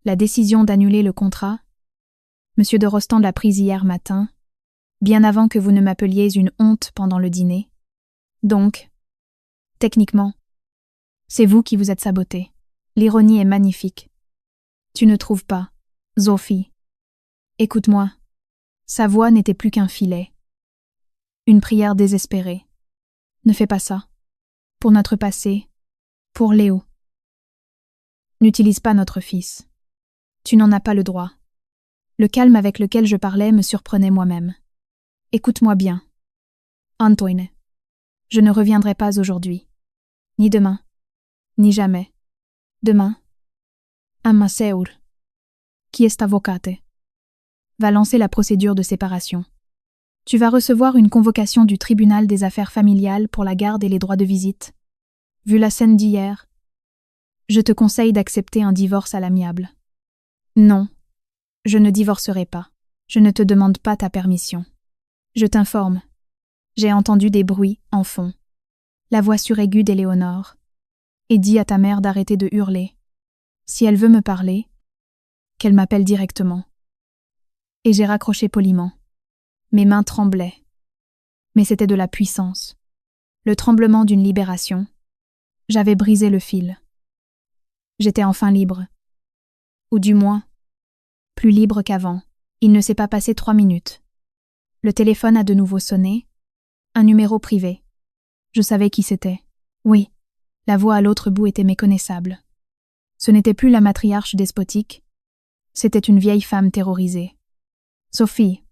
la décision d'annuler le contrat, Monsieur de Rostand l'a prise hier matin, bien avant que vous ne m'appeliez une honte pendant le dîner. Donc, techniquement, c'est vous qui vous êtes saboté. L'ironie est magnifique. Tu ne trouves pas, Sophie? Écoute-moi. Sa voix n'était plus qu'un filet. Une prière désespérée. Ne fais pas ça. Pour notre passé. Pour Léo. N'utilise pas notre fils. Tu n'en as pas le droit. Le calme avec lequel je parlais me surprenait moi-même. Écoute-moi bien. Antoine. Je ne reviendrai pas aujourd'hui. Ni demain. Ni jamais. Demain. Amaseur. Qui est avocate? Va lancer la procédure de séparation. Tu vas recevoir une convocation du tribunal des affaires familiales pour la garde et les droits de visite. Vu la scène d'hier, je te conseille d'accepter un divorce à l'amiable. Non, je ne divorcerai pas. Je ne te demande pas ta permission. Je t'informe. J'ai entendu des bruits en fond. La voix suraiguë d'Éléonore. Et dis à ta mère d'arrêter de hurler. Si elle veut me parler, qu'elle m'appelle directement. Et j'ai raccroché poliment. Mes mains tremblaient. Mais c'était de la puissance. Le tremblement d'une libération. J'avais brisé le fil. J'étais enfin libre. Ou du moins, plus libre qu'avant. Il ne s'est pas passé 3 minutes. Le téléphone a de nouveau sonné. Un numéro privé. Je savais qui c'était. Oui, la voix à l'autre bout était méconnaissable. Ce n'était plus la matriarche despotique. C'était une vieille femme terrorisée. Sophie,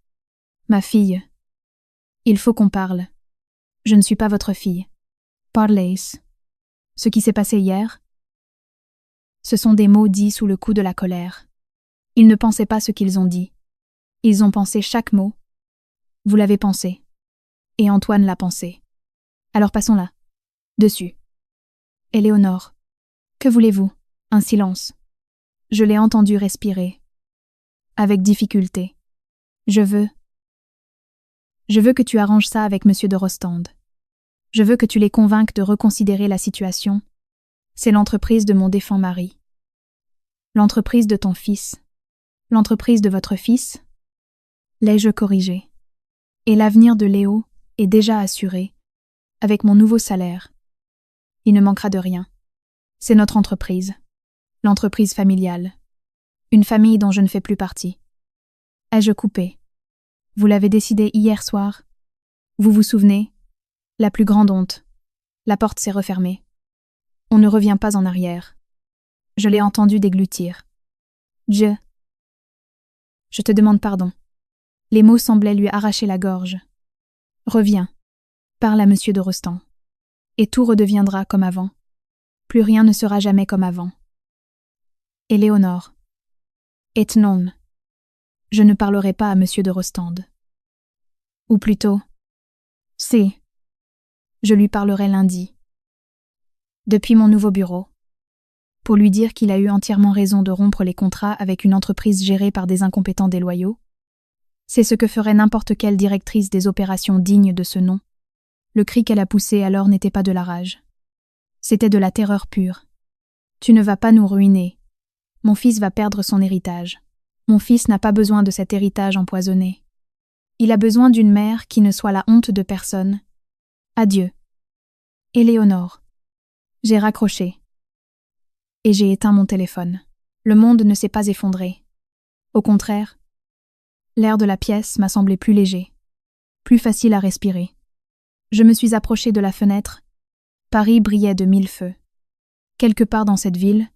ma fille. Il faut qu'on parle. Je ne suis pas votre fille. Parlez. Ce qui s'est passé hier, ce sont des mots dits sous le coup de la colère. Ils ne pensaient pas ce qu'ils ont dit. Ils ont pensé chaque mot. Vous l'avez pensé. Et Antoine l'a pensé. Alors passons là. Dessus. Éléonore. Que voulez-vous? Un silence. Je l'ai entendu respirer. Avec difficulté. Je veux que tu arranges ça avec Monsieur de Rostand. Je veux que tu les convainques de reconsidérer la situation. C'est l'entreprise de mon défunt mari. L'entreprise de ton fils. L'entreprise de votre fils. L'ai-je corrigé? Et l'avenir de Léo est déjà assuré, avec mon nouveau salaire. Il ne manquera de rien. C'est notre entreprise. L'entreprise familiale. Une famille dont je ne fais plus partie. Ai-je coupé? Vous l'avez décidé hier soir. Vous vous souvenez? La plus grande honte. La porte s'est refermée. On ne revient pas en arrière. Je l'ai entendu déglutir. Je te demande pardon. Les mots semblaient lui arracher la gorge. Reviens. Parle à Monsieur de Rostand. Et tout redeviendra comme avant. Plus rien ne sera jamais comme avant. Éléonore. Et non. Je ne parlerai pas à Monsieur de Rostand. Ou plutôt, si. Je lui parlerai lundi. Depuis mon nouveau bureau. Pour lui dire qu'il a eu entièrement raison de rompre les contrats avec une entreprise gérée par des incompétents déloyaux. C'est ce que ferait n'importe quelle directrice des opérations digne de ce nom. Le cri qu'elle a poussé alors n'était pas de la rage. C'était de la terreur pure. Tu ne vas pas nous ruiner. Mon fils va perdre son héritage. Mon fils n'a pas besoin de cet héritage empoisonné. Il a besoin d'une mère qui ne soit la honte de personne. Adieu. Éléonore. J'ai raccroché. Et j'ai éteint mon téléphone. Le monde ne s'est pas effondré. Au contraire, l'air de la pièce m'a semblé plus léger, plus facile à respirer. Je me suis approchée de la fenêtre. Paris brillait de 1000 feux. Quelque part dans cette ville,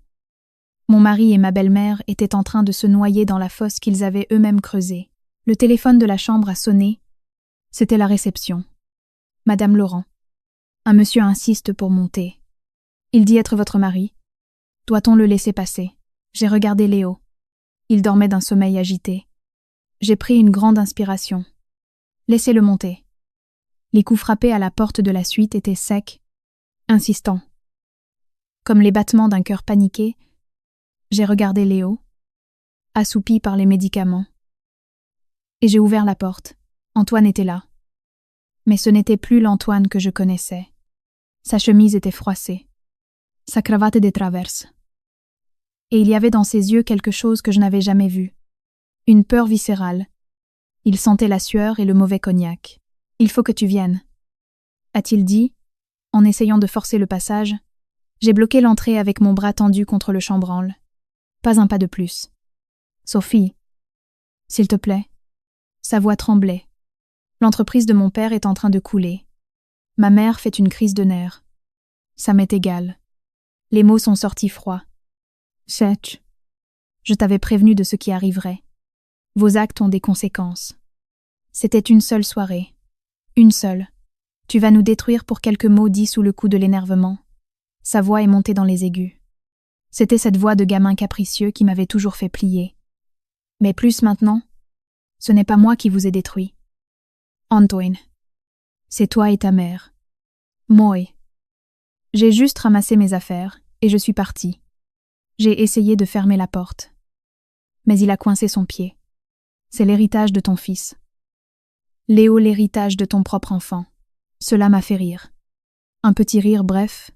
mon mari et ma belle-mère étaient en train de se noyer dans la fosse qu'ils avaient eux-mêmes creusée. Le téléphone de la chambre a sonné. C'était la réception. Madame Laurent. Un monsieur insiste pour monter. Il dit être votre mari. Doit-on le laisser passer? J'ai regardé Léo. Il dormait d'un sommeil agité. J'ai pris une grande inspiration. Laissez-le monter. Les coups frappés à la porte de la suite étaient secs, insistants. Comme les battements d'un cœur paniqué, j'ai regardé Léo, assoupi par les médicaments. Et j'ai ouvert la porte. Antoine était là. Mais ce n'était plus l'Antoine que je connaissais. Sa chemise était froissée. sa cravate de traverse. Et il y avait dans ses yeux quelque chose que je n'avais jamais vu. Une peur viscérale. Il sentait la sueur et le mauvais cognac. « Il faut que tu viennes », a-t-il dit, en essayant de forcer le passage. J'ai bloqué l'entrée avec mon bras tendu contre le chambranle. Pas un pas de plus. « Sophie, s'il te plaît. » Sa voix tremblait. L'entreprise de mon père est en train de couler. Ma mère fait une crise de nerfs. Ça m'est égal. Les mots sont sortis froids. Sech. Je t'avais prévenu de ce qui arriverait. Vos actes ont des conséquences. C'était une seule soirée. Une seule. Tu vas nous détruire pour quelques mots dits sous le coup de l'énervement. Sa voix est montée dans les aigus. C'était cette voix de gamin capricieux qui m'avait toujours fait plier. Mais plus maintenant, ce n'est pas moi qui vous ai détruit. Antoine. C'est toi et ta mère. Moi. J'ai juste ramassé mes affaires et je suis partie. J'ai essayé de fermer la porte. Mais il a coincé son pied. C'est l'héritage de ton fils. Léo, l'héritage de ton propre enfant. Cela m'a fait rire. Un petit rire bref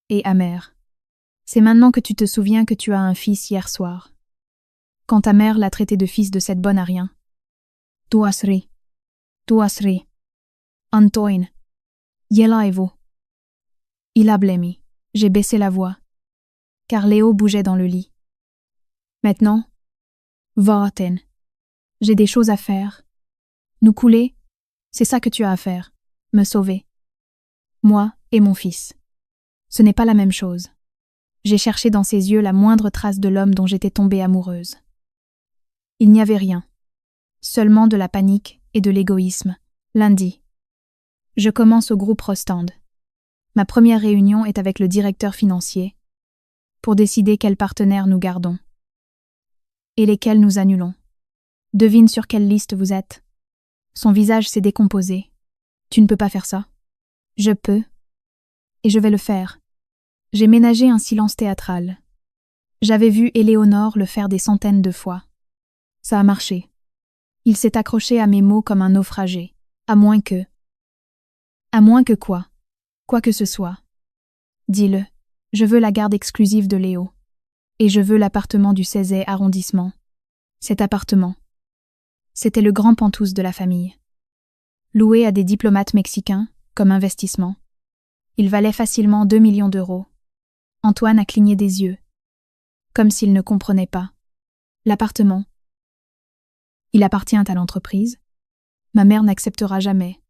et amer. C'est maintenant que tu te souviens que tu as un fils hier soir. Quand ta mère l'a traité de fils de cette bonne à rien. Tu as ri. Tu as ri. Antoine. Yelaivo. Il a blêmi. J'ai baissé la voix. Car Léo bougeait dans le lit. Maintenant, va-t'en. J'ai des choses à faire. Nous couler, c'est ça que tu as à faire. Me sauver. Moi et mon fils. Ce n'est pas la même chose. J'ai cherché dans ses yeux la moindre trace de l'homme dont j'étais tombée amoureuse. Il n'y avait rien. Seulement de la panique et de l'égoïsme. Lundi. Je commence au groupe Rostand. Ma première réunion est avec le directeur financier pour décider quels partenaires nous gardons et lesquels nous annulons. Devine sur quelle liste vous êtes. Son visage s'est décomposé. Tu ne peux pas faire ça. Je peux. Et je vais le faire. J'ai ménagé un silence théâtral. J'avais vu Éléonore le faire des centaines de fois. Ça a marché. Il s'est accroché à mes mots comme un naufragé. À moins que... À moins que quoi? Quoi que ce soit. Dis-le. Je veux la garde exclusive de Léo. Et je veux l'appartement du 16e arrondissement. Cet appartement. C'était le grand pantouse de la famille. Loué à des diplomates mexicains, comme investissement. Il valait facilement 2 millions d'euros. Antoine a cligné des yeux, comme s'il ne comprenait pas. L'appartement. Il appartient à l'entreprise. Ma mère n'acceptera jamais.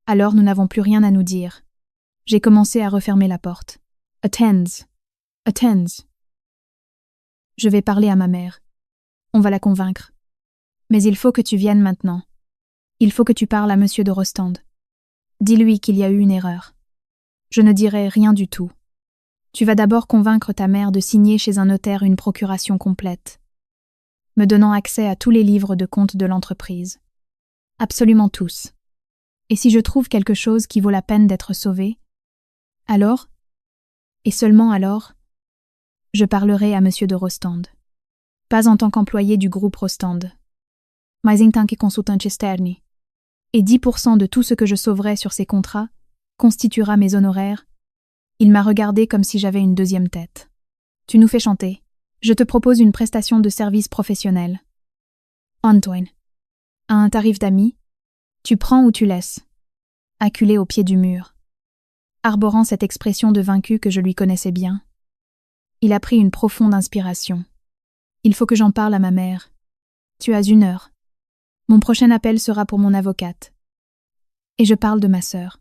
Alors nous n'avons plus rien à nous dire. J'ai commencé à refermer la porte. Attends. Attends. Je vais parler à ma mère. On va la convaincre. Mais il faut que tu viennes maintenant. Il faut que tu parles à monsieur de Rostand. Dis-lui qu'il y a eu une erreur. Je ne dirai rien du tout. Tu vas d'abord convaincre ta mère de signer chez un notaire une procuration complète, me donnant accès à tous les livres de compte de l'entreprise. Absolument tous. Et si je trouve quelque chose qui vaut la peine d'être sauvé, alors, et seulement alors, je parlerai à monsieur de Rostand. Pas en tant qu'employé du groupe Rostand, mais en tant que consultante externe. Et 10% de tout ce que je sauverai sur ces contrats constituera mes honoraires. Il m'a regardé comme si j'avais une deuxième tête. Tu nous fais chanter. Je te propose une prestation de service professionnel. Antoine. À un tarif d'amis, tu prends ou tu laisses. Acculé au pied du mur. Arborant cette expression de vaincu que je lui connaissais bien. Il a pris une profonde inspiration. Il faut que j'en parle à ma mère. Tu as 1 heure. Mon prochain appel sera pour mon avocate. Et je parle de ma sœur.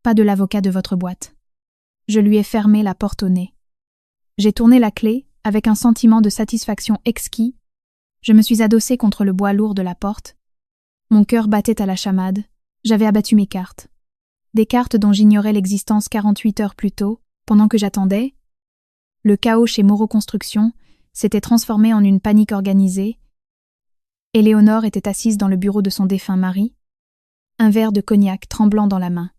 Pas de l'avocat de votre boîte. Je lui ai fermé la porte au nez. J'ai tourné la clé, avec un sentiment de satisfaction exquis. Je me suis adossée contre le bois lourd de la porte. Mon cœur battait à la chamade. J'avais abattu mes cartes. Des cartes dont j'ignorais l'existence 48 heures plus tôt, pendant que j'attendais. Le chaos chez Moreau Construction s'était transformé en une panique organisée. Éléonore était assise dans le bureau de son défunt mari, un verre de cognac tremblant dans la main.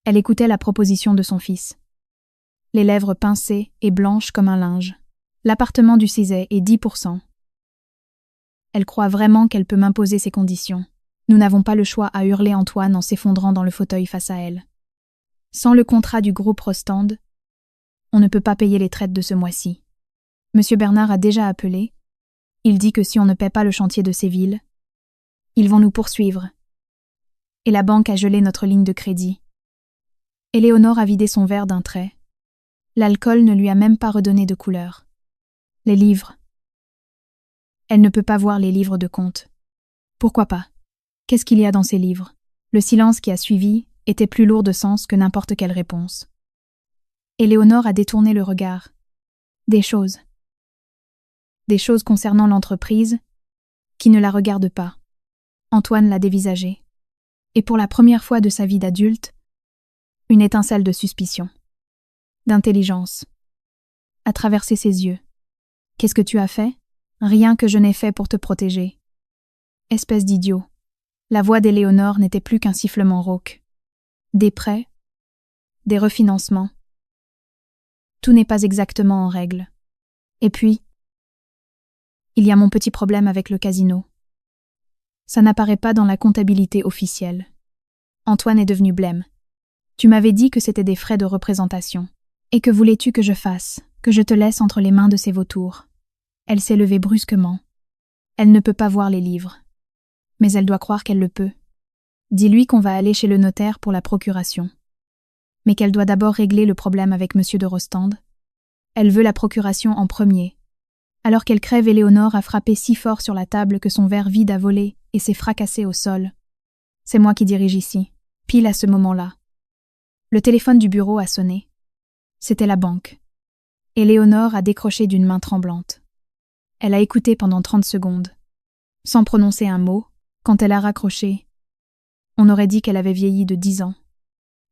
Elle écoutait la proposition de son fils. Les lèvres pincées et blanches comme un linge. L'appartement du 6e est 10%. Elle croit vraiment qu'elle peut m'imposer ces conditions. Nous n'avons pas le choix, a hurlé Antoine en s'effondrant dans le fauteuil face à elle. Sans le contrat du groupe Rostand, On ne peut pas payer les traites de ce mois-ci. Monsieur Bernard a déjà appelé. Il dit que si on ne paie pas le chantier de Séville, ils vont nous poursuivre. Et la banque a gelé notre ligne de crédit. Éléonore a vidé son verre d'un trait. L'alcool ne lui a même pas redonné de couleur. Les livres. Elle ne peut pas voir les livres de compte. Pourquoi pas? Qu'est-ce qu'il y a dans ces livres? Le silence qui a suivi était plus lourd de sens que n'importe quelle réponse. Éléonore a détourné le regard. Des choses. Des choses concernant l'entreprise qui ne la regardent pas. Antoine l'a dévisagé. Et pour la première fois de sa vie d'adulte, une étincelle de suspicion, d'intelligence, a traversé ses yeux. Qu'est-ce que tu as fait? Rien que je n'ai fait pour te protéger. Espèce d'idiot. La voix d'Éléonore n'était plus qu'un sifflement rauque. Des prêts, des refinancements. Tout n'est pas exactement en règle. Et puis, il y a mon petit problème avec le casino. Ça n'apparaît pas dans la comptabilité officielle. Antoine est devenu blême. Tu m'avais dit que c'était des frais de représentation. Et que voulais-tu que je fasse, que je te laisse entre les mains de ces vautours? Elle s'est levée brusquement. Elle ne peut pas voir les livres. Mais elle doit croire qu'elle le peut. Dis-lui qu'on va aller chez le notaire pour la procuration. Mais qu'elle doit d'abord régler le problème avec Monsieur de Rostand. Elle veut la procuration en premier. Alors qu'elle crève, Éléonore a frappé si fort sur la table que son verre vide a volé et s'est fracassé au sol. C'est moi qui dirige ici, pile à ce moment-là. Le téléphone du bureau a sonné. C'était la banque. Éléonore a décroché d'une main tremblante. Elle a écouté pendant 30 secondes. Sans prononcer un mot, quand elle a raccroché, on aurait dit qu'elle avait vieilli de 10 ans.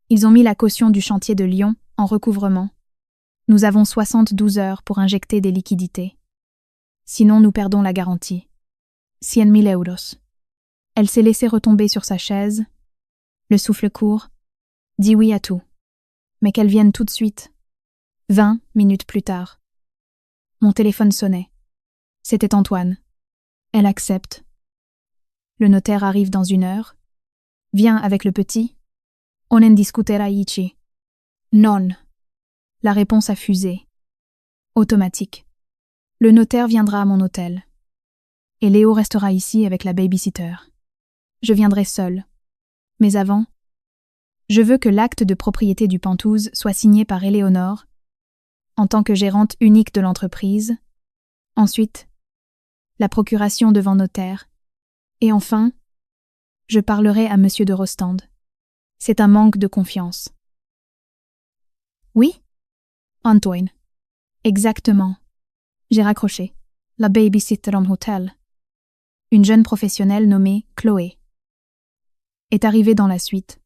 Ils ont mis la caution du chantier de Lyon en recouvrement. Nous avons 72 heures pour injecter des liquidités. Sinon, nous perdons la garantie. 100 000 euros. Elle s'est laissée retomber sur sa chaise, le souffle court, dit oui à tout. Mais qu'elle vienne tout de suite. 20 minutes plus tard. Mon téléphone sonnait. C'était Antoine. Elle accepte. Le notaire arrive dans 1 heure. Viens avec le petit. On en discutera ici. Non. La réponse a fusé. Automatique. Le notaire viendra à mon hôtel. Et Léo restera ici avec la babysitter. Je viendrai seule. Mais avant, je veux que l'acte de propriété du Penthouse soit signé par Éléonore, en tant que gérante unique de l'entreprise. Ensuite, la procuration devant notaire. Et enfin, je parlerai à Monsieur de Rostand. C'est un manque de confiance. Oui? Antoine. Exactement. J'ai raccroché. La babysitter en hôtel. Une jeune professionnelle nommée Chloé est arrivée dans la suite.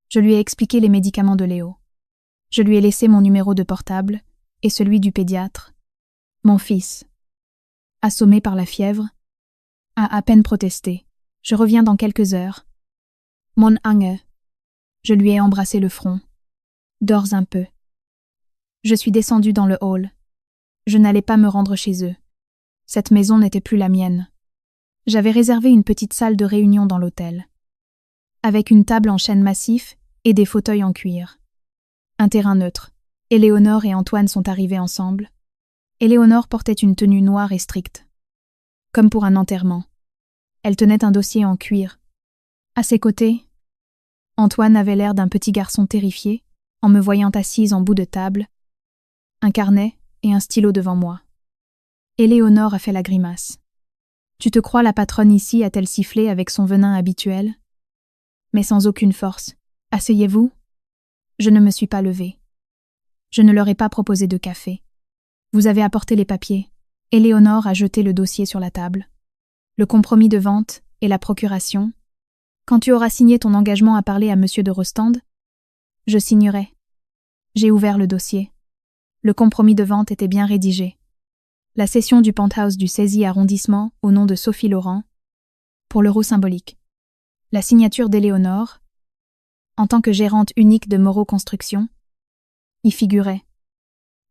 Je lui ai expliqué les médicaments de Léo. Je lui ai laissé mon numéro de portable et celui du pédiatre. Mon fils, assommé par la fièvre, a à peine protesté. Je reviens dans quelques heures. Mon Ange. Je lui ai embrassé le front. Dors un peu. Je suis descendue dans le hall. Je n'allais pas me rendre chez eux. Cette maison n'était plus la mienne. J'avais réservé une petite salle de réunion dans l'hôtel, avec une table en chêne massif et des fauteuils en cuir. Un terrain neutre. Éléonore et Antoine sont arrivés ensemble. Éléonore portait une tenue noire et stricte, comme pour un enterrement. Elle tenait un dossier en cuir. À ses côtés, Antoine avait l'air d'un petit garçon terrifié, en me voyant assise en bout de table, un carnet et un stylo devant moi. Éléonore a fait la grimace. « Tu te crois la patronne ici » a-t-elle sifflé avec son venin habituel, mais sans aucune force. « Asseyez-vous » Je ne me suis pas levée. Je ne leur ai pas proposé de café. Vous avez apporté les papiers. Éléonore a jeté le dossier sur la table. Le compromis de vente et la procuration. Quand tu auras signé ton engagement à parler à Monsieur de Rostand, je signerai. J'ai ouvert le dossier. Le compromis de vente était bien rédigé. La cession du penthouse du 16e arrondissement au nom de Sophie Laurent, pour l'euro symbolique. La signature d'Éléonore, en tant que gérante unique de Moreau Construction, y figurait.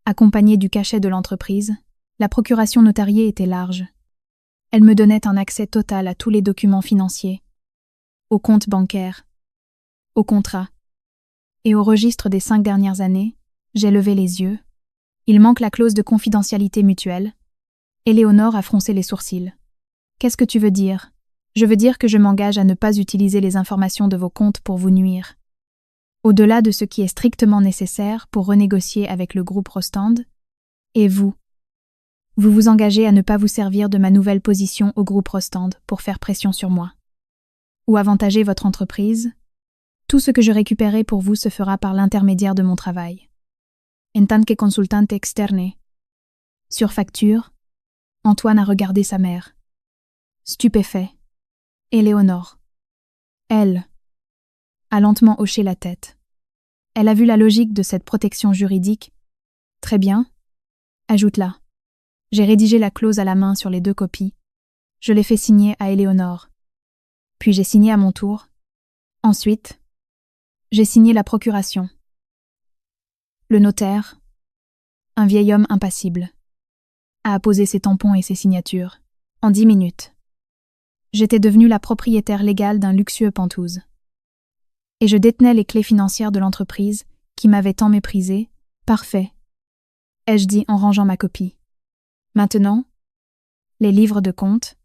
Accompagnée du cachet de l'entreprise, la procuration notariée était large. Elle me donnait un accès total à tous les documents financiers, aux comptes bancaires, aux contrats. Et au registre des 5 dernières années, j'ai levé les yeux, Il manque la clause de confidentialité mutuelle. Éléonore a froncé les sourcils. Qu'est-ce que tu veux dire? Je veux dire que je m'engage à ne pas utiliser les informations de vos comptes pour vous nuire. Au-delà de ce qui est strictement nécessaire pour renégocier avec le groupe Rostand, et vous vous engagez à ne pas vous servir de ma nouvelle position au groupe Rostand pour faire pression sur moi. Ou avantager votre entreprise. Tout ce que je récupérerai pour vous se fera par l'intermédiaire de mon travail. En tant que consultante externe. Sur facture, Antoine a regardé sa mère. Stupéfait. Éléonore. Elle a lentement hoché la tête. Elle a vu la logique de cette protection juridique. Très bien. Ajoute-la. J'ai rédigé la clause à la main sur les 2 copies. Je l'ai fait signer à Éléonore. Puis j'ai signé à mon tour. Ensuite, j'ai signé la procuration. Le notaire, un vieil homme impassible, a apposé ses tampons et ses signatures. En 10 minutes. J'étais devenue la propriétaire légale d'un luxueux Penthouse. Et je détenais les clés financières de l'entreprise qui m'avait tant méprisée. Parfait, ai-je dit en rangeant ma copie. Maintenant, les livres de compte,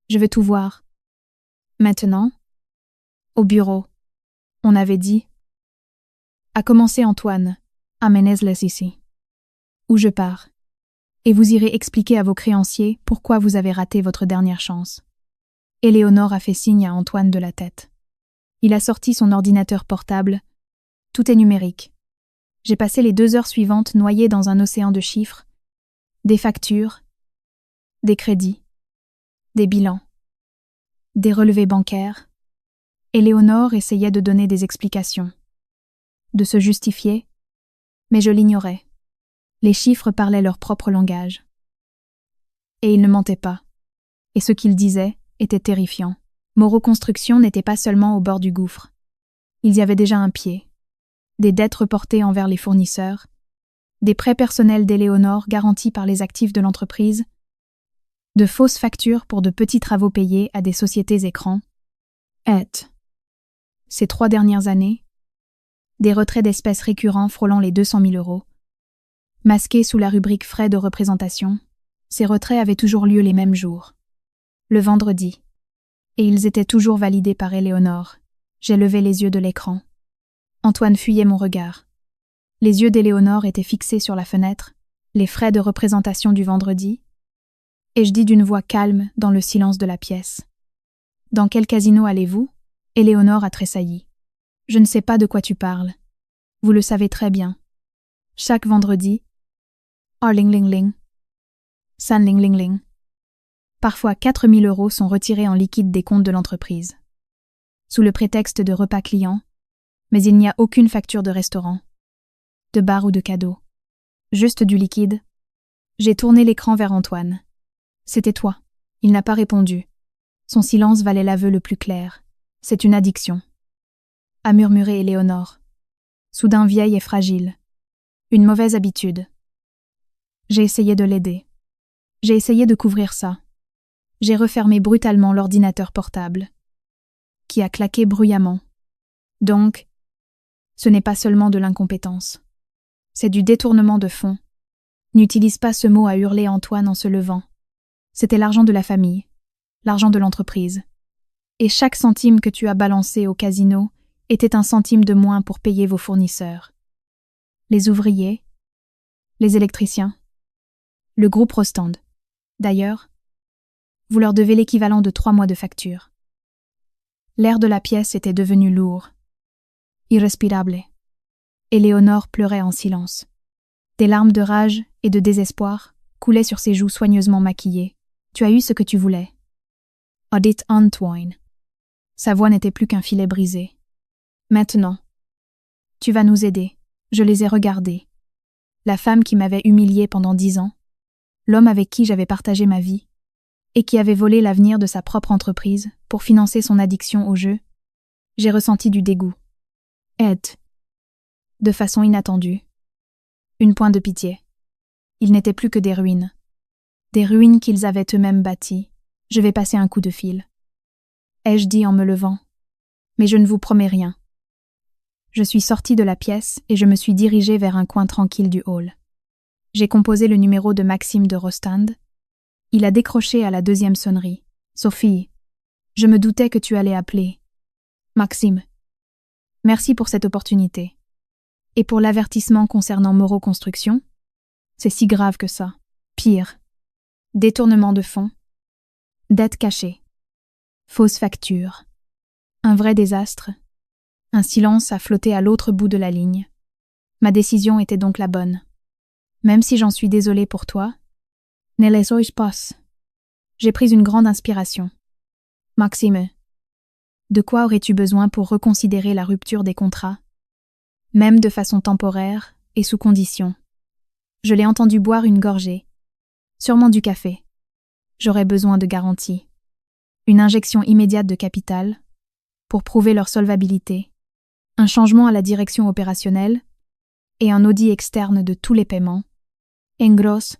je veux tout voir. Maintenant, au bureau, on avait dit. A commencer Antoine, amenez-les ici. Où je pars. Et vous irez expliquer à vos créanciers pourquoi vous avez raté votre dernière chance. Éléonore a fait signe à Antoine de la tête. Il a sorti son ordinateur portable. Tout est numérique. J'ai passé les 2 heures suivantes noyées dans un océan de chiffres, des factures, des crédits, des bilans, des relevés bancaires. Éléonore essayait de donner des explications, de se justifier, mais je l'ignorais. Les chiffres parlaient leur propre langage. Et ils ne mentaient pas. Et ce qu'ils disaient était terrifiant. Moreau Construction n'était pas seulement au bord du gouffre. Il y avait déjà un pied. Des dettes reportées envers les fournisseurs, des prêts personnels d'Éléonore garantis par les actifs de l'entreprise, de fausses factures pour de petits travaux payés à des sociétés écrans, et, ces 3 dernières années, des retraits d'espèces récurrents frôlant les 200 000 €. Masqués sous la rubrique frais de représentation, ces retraits avaient toujours lieu les mêmes jours. Le vendredi. Et ils étaient toujours validés par Éléonore. J'ai levé les yeux de l'écran. Antoine fuyait mon regard. Les yeux d'Éléonore étaient fixés sur la fenêtre, les frais de représentation du vendredi, et je dis d'une voix calme dans le silence de la pièce. Dans quel casino allez-vous? Éléonore a tressailli. Je ne sais pas de quoi tu parles. Vous le savez très bien. Chaque vendredi, ling ling ling, san ling ling ling. Parfois 4 000 € sont retirés en liquide des comptes de l'entreprise. Sous le prétexte de repas clients, mais il n'y a aucune facture de restaurant, de bar ou de cadeau. Juste du liquide. J'ai tourné l'écran vers Antoine. C'était toi. Il n'a pas répondu. Son silence valait l'aveu le plus clair. C'est une addiction. A murmuré Éléonore. Soudain vieille et fragile. Une mauvaise habitude. J'ai essayé de l'aider. J'ai essayé de couvrir ça. J'ai refermé brutalement l'ordinateur portable, qui a claqué bruyamment. Donc, ce n'est pas seulement de l'incompétence. C'est du détournement de fonds. N'utilise pas ce mot, a hurlé Antoine en se levant. C'était l'argent de la famille, l'argent de l'entreprise. Et chaque centime que tu as balancé au casino était un centime de moins pour payer vos fournisseurs. Les ouvriers, les électriciens, le groupe Rostand. D'ailleurs, vous leur devez l'équivalent de 3 mois de facture. L'air de la pièce était devenu lourd, irrespirable. Éléonore pleurait en silence. Des larmes de rage et de désespoir coulaient sur ses joues soigneusement maquillées. Tu as eu ce que tu voulais. A dit Antoine. Sa voix n'était plus qu'un filet brisé. Maintenant, tu vas nous aider. Je les ai regardés. La femme qui m'avait humiliée pendant 10 ans, l'homme avec qui j'avais partagé ma vie, et qui avait volé l'avenir de sa propre entreprise pour financer son addiction au jeu, j'ai ressenti du dégoût. Aide. De façon inattendue. Une pointe de pitié. Ils n'étaient plus que des ruines. Des ruines qu'ils avaient eux-mêmes bâties. Je vais passer un coup de fil. Ai-je dit en me levant. Mais je ne vous promets rien. Je suis sortie de la pièce et je me suis dirigée vers un coin tranquille du hall. J'ai composé le numéro de Maxime de Rostand. Il a décroché à la deuxième sonnerie. Sophie, je me doutais que tu allais appeler. Maxime, merci pour cette opportunité. Et pour l'avertissement concernant Moreau Construction? C'est si grave que ça. Pire. Détournement de fonds. Dette cachée. Fausse facture. Un vrai désastre. Un silence a flotté à l'autre bout de la ligne. Ma décision était donc la bonne. Même si j'en suis désolée pour toi, ne laisse pas. J'ai pris une grande inspiration. Maxime, de quoi aurais-tu besoin pour reconsidérer la rupture des contrats? Même de façon temporaire et sous condition. Je l'ai entendu boire une gorgée. Sûrement du café. J'aurais besoin de garanties. Une injection immédiate de capital pour prouver leur solvabilité, un changement à la direction opérationnelle et un audit externe de tous les paiements. En gros,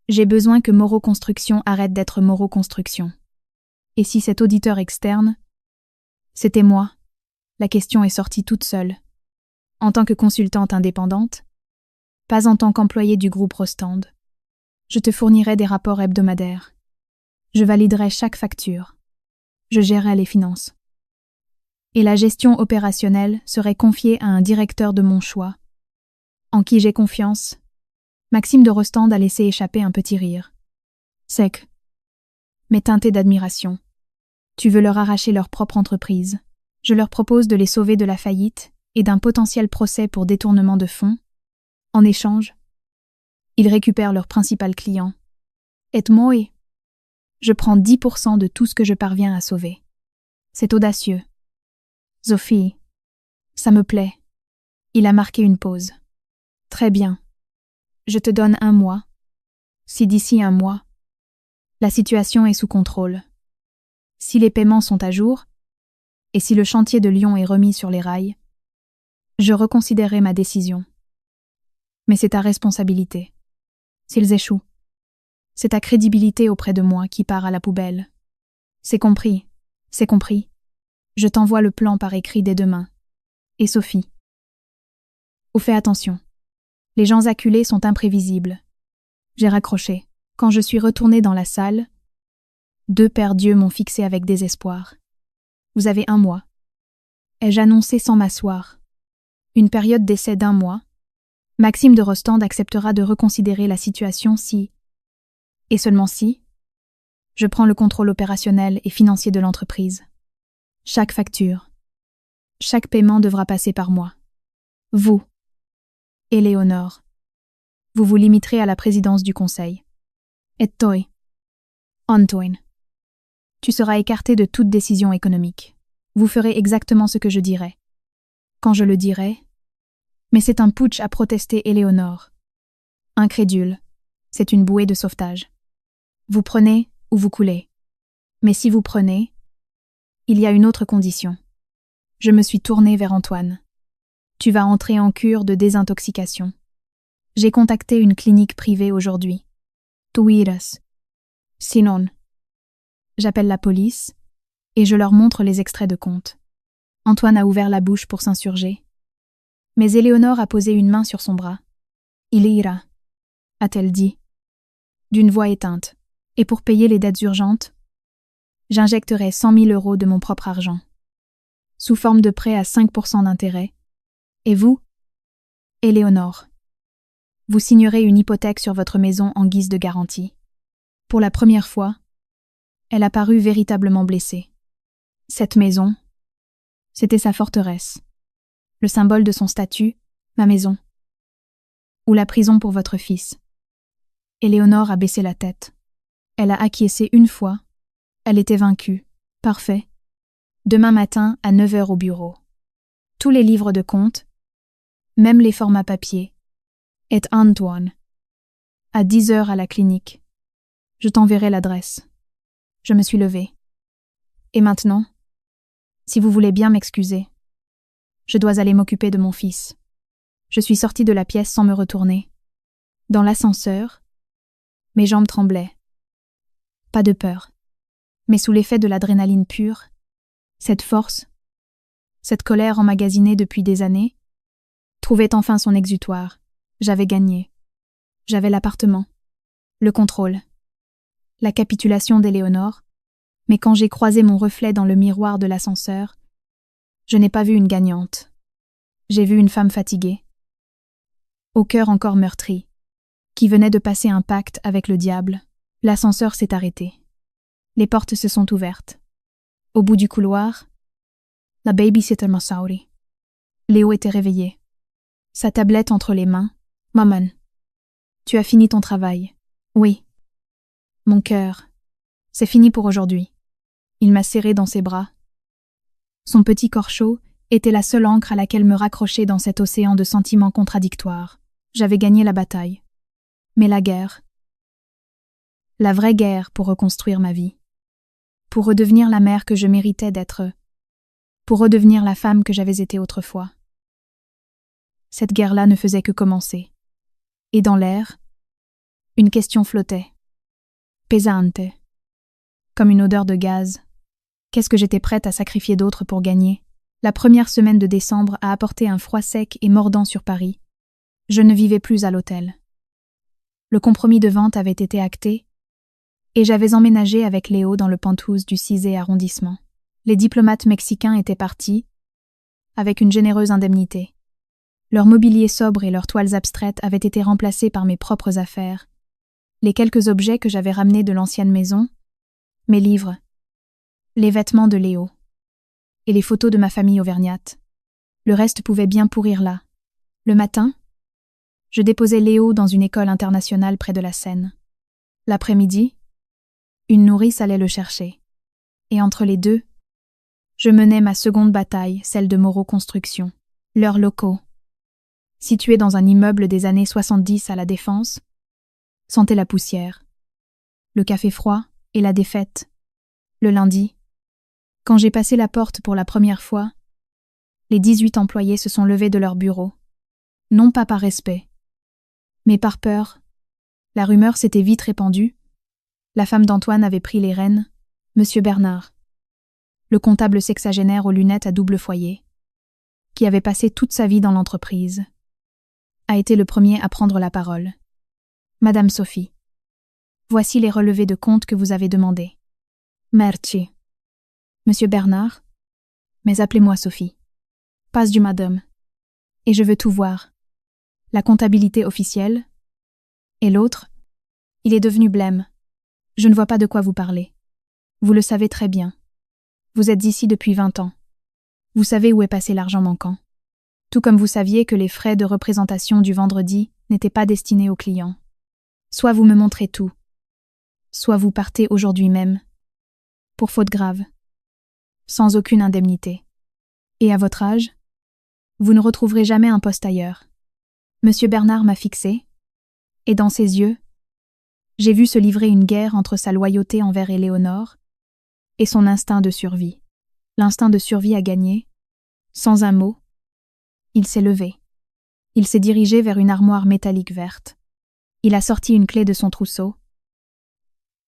j'ai besoin que Moreau Construction arrête d'être Moreau Construction. Et si cet auditeur externe, c'était moi, la question est sortie toute seule. En tant que consultante indépendante, pas en tant qu'employée du groupe Rostand. Je te fournirai des rapports hebdomadaires. Je validerai chaque facture. Je gérerai les finances. Et la gestion opérationnelle serait confiée à un directeur de mon choix, en qui j'ai confiance. Maxime de Rostand a laissé échapper un petit rire. Sec, mais teinté d'admiration. Tu veux leur arracher leur propre entreprise. Je leur propose de les sauver de la faillite et d'un potentiel procès pour détournement de fonds. En échange, ils récupèrent leur principal client. Et moi, je prends 10% de tout ce que je parviens à sauver. C'est audacieux. Sophie, ça me plaît. Il a marqué une pause. Très bien. Je te donne 1 mois. Si d'ici 1 mois, la situation est sous contrôle. Si les paiements sont à jour, et si le chantier de Lyon est remis sur les rails, je reconsidérerai ma décision. Mais c'est ta responsabilité. S'ils échouent, c'est ta crédibilité auprès de moi qui part à la poubelle. C'est compris, c'est compris. Je t'envoie le plan par écrit dès demain. Et Sophie. Fais attention. Les gens acculés sont imprévisibles. J'ai raccroché. Quand je suis retournée dans la salle, 2 paires d'yeux m'ont fixé avec désespoir. Vous avez 1 mois. Ai-je annoncé sans m'asseoir? Une période d'essai d'1 mois. Maxime de Rostand acceptera de reconsidérer la situation si, et seulement si, je prends le contrôle opérationnel et financier de l'entreprise. Chaque facture, chaque paiement devra passer par moi. Vous, Éléonore, vous vous limiterez à la présidence du conseil. Et toi, Antoine, tu seras écarté de toute décision économique. Vous ferez exactement ce que je dirai. Quand je le dirai, mais c'est un putsch, a protesté Éléonore. Incrédule, c'est une bouée de sauvetage. Vous prenez ou vous coulez. Mais si vous prenez, il y a une autre condition. Je me suis tournée vers Antoine. Tu vas entrer en cure de désintoxication. J'ai contacté une clinique privée aujourd'hui. Tu iras. Sinon, j'appelle la police et je leur montre les extraits de compte. Antoine a ouvert la bouche pour s'insurger. Mais Éléonore a posé une main sur son bras. Il ira, a-t-elle dit, d'une voix éteinte. Et pour payer les dettes urgentes, j'injecterai 100 000 € de mon propre argent, sous forme de prêt à 5% d'intérêt. Et vous, Éléonore, vous signerez une hypothèque sur votre maison en guise de garantie. Pour la première fois, elle a paru véritablement blessée. Cette maison, c'était sa forteresse, le symbole de son statut, ma maison, ou la prison pour votre fils. Éléonore a baissé la tête. Elle a acquiescé une fois. Elle était vaincue. Parfait. Demain matin, à 9 h au bureau. Tous les livres de compte, même les formats papier. Et Antoine. À 10 h à la clinique. Je t'enverrai l'adresse. Je me suis levée. Et maintenant, si vous voulez bien m'excuser, je dois aller m'occuper de mon fils. Je suis sortie de la pièce sans me retourner. Dans l'ascenseur, mes jambes tremblaient. Pas de peur, mais sous l'effet de l'adrénaline pure, cette force, cette colère emmagasinée depuis des années, trouvait enfin son exutoire. J'avais gagné. J'avais l'appartement, le contrôle, la capitulation d'Éléonore, mais quand j'ai croisé mon reflet dans le miroir de l'ascenseur, je n'ai pas vu une gagnante. J'ai vu une femme fatiguée, au cœur encore meurtri, qui venait de passer un pacte avec le diable. L'ascenseur s'est arrêté. Les portes se sont ouvertes. Au bout du couloir, la babysitter Massauri. Léo était réveillé, sa tablette entre les mains. « Maman, tu as fini ton travail. »« Oui. »« Mon cœur, c'est fini pour aujourd'hui. » Il m'a serré dans ses bras. Son petit corps chaud était la seule ancre à laquelle me raccrocher dans cet océan de sentiments contradictoires. J'avais gagné la bataille. Mais la guerre, la vraie guerre pour reconstruire ma vie, pour redevenir la mère que je méritais d'être, pour redevenir la femme que j'avais été autrefois. Cette guerre-là ne faisait que commencer. Et dans l'air, une question flottait. Pesante. Comme une odeur de gaz. Qu'est-ce que j'étais prête à sacrifier d'autre pour gagner? La première semaine de décembre a apporté un froid sec et mordant sur Paris. Je ne vivais plus à l'hôtel. Le compromis de vente avait été acté, et j'avais emménagé avec Léo dans le penthouse du 6e arrondissement. Les diplomates mexicains étaient partis, avec une généreuse indemnité. Leur mobilier sobre et leurs toiles abstraites avaient été remplacés par mes propres affaires, les quelques objets que j'avais ramenés de l'ancienne maison, mes livres, les vêtements de Léo, et les photos de ma famille auvergnate. Le reste pouvait bien pourrir là. Le matin, je déposais Léo dans une école internationale près de la Seine. L'après-midi, une nourrice allait le chercher. Et entre les deux, je menais ma seconde bataille, celle de Moreau Construction. Leurs locaux, situés dans un immeuble des années 70 à La Défense, sentaient la poussière, le café froid et la défaite. Le lundi, quand j'ai passé la porte pour la première fois, les 18 employés se sont levés de leur bureau, non pas par respect, mais par peur. La rumeur s'était vite répandue. La femme d'Antoine avait pris les rênes, Monsieur Bernard, le comptable sexagénaire aux lunettes à double foyer, qui avait passé toute sa vie dans l'entreprise, a été le premier à prendre la parole. « Madame Sophie, voici les relevés de compte que vous avez demandés. »« Merci. »« Monsieur Bernard, mais appelez-moi Sophie. Passe du madame. Et je veux tout voir. La comptabilité officielle. Et l'autre, il est devenu blême. Je ne vois pas de quoi vous parlez. Vous le savez très bien. Vous êtes ici depuis 20 ans. Vous savez où est passé l'argent manquant. Tout comme vous saviez que les frais de représentation du vendredi n'étaient pas destinés aux clients. Soit vous me montrez tout, soit vous partez aujourd'hui même, pour faute grave, sans aucune indemnité. Et à votre âge, vous ne retrouverez jamais un poste ailleurs. Monsieur Bernard m'a fixé, et dans ses yeux, j'ai vu se livrer une guerre entre sa loyauté envers Éléonore et son instinct de survie. L'instinct de survie a gagné. Sans un mot, il s'est levé. Il s'est dirigé vers une armoire métallique verte. Il a sorti une clé de son trousseau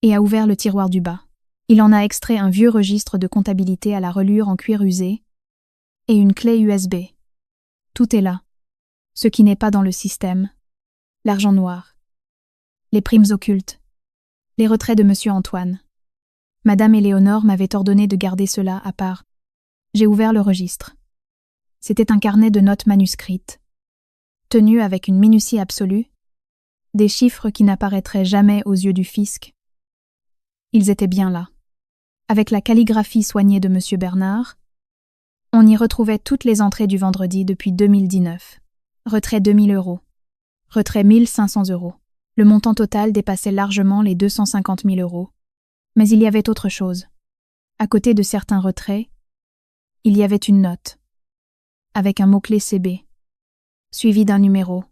et a ouvert le tiroir du bas. Il en a extrait un vieux registre de comptabilité à la relure en cuir usé et une clé USB. Tout est là. Ce qui n'est pas dans le système. L'argent noir. Les primes occultes. Les retraits de Monsieur Antoine. Madame Éléonore m'avait ordonné de garder cela à part. J'ai ouvert le registre. C'était un carnet de notes manuscrites, tenu avec une minutie absolue, des chiffres qui n'apparaîtraient jamais aux yeux du fisc. Ils étaient bien là. Avec la calligraphie soignée de Monsieur Bernard, on y retrouvait toutes les entrées du vendredi depuis 2019. Retrait 2000 €. Retrait 1500 €. Le montant total dépassait largement les 250 000 €. Mais il y avait autre chose. À côté de certains retraits, il y avait une note, avec un mot-clé CB, suivi d'un numéro.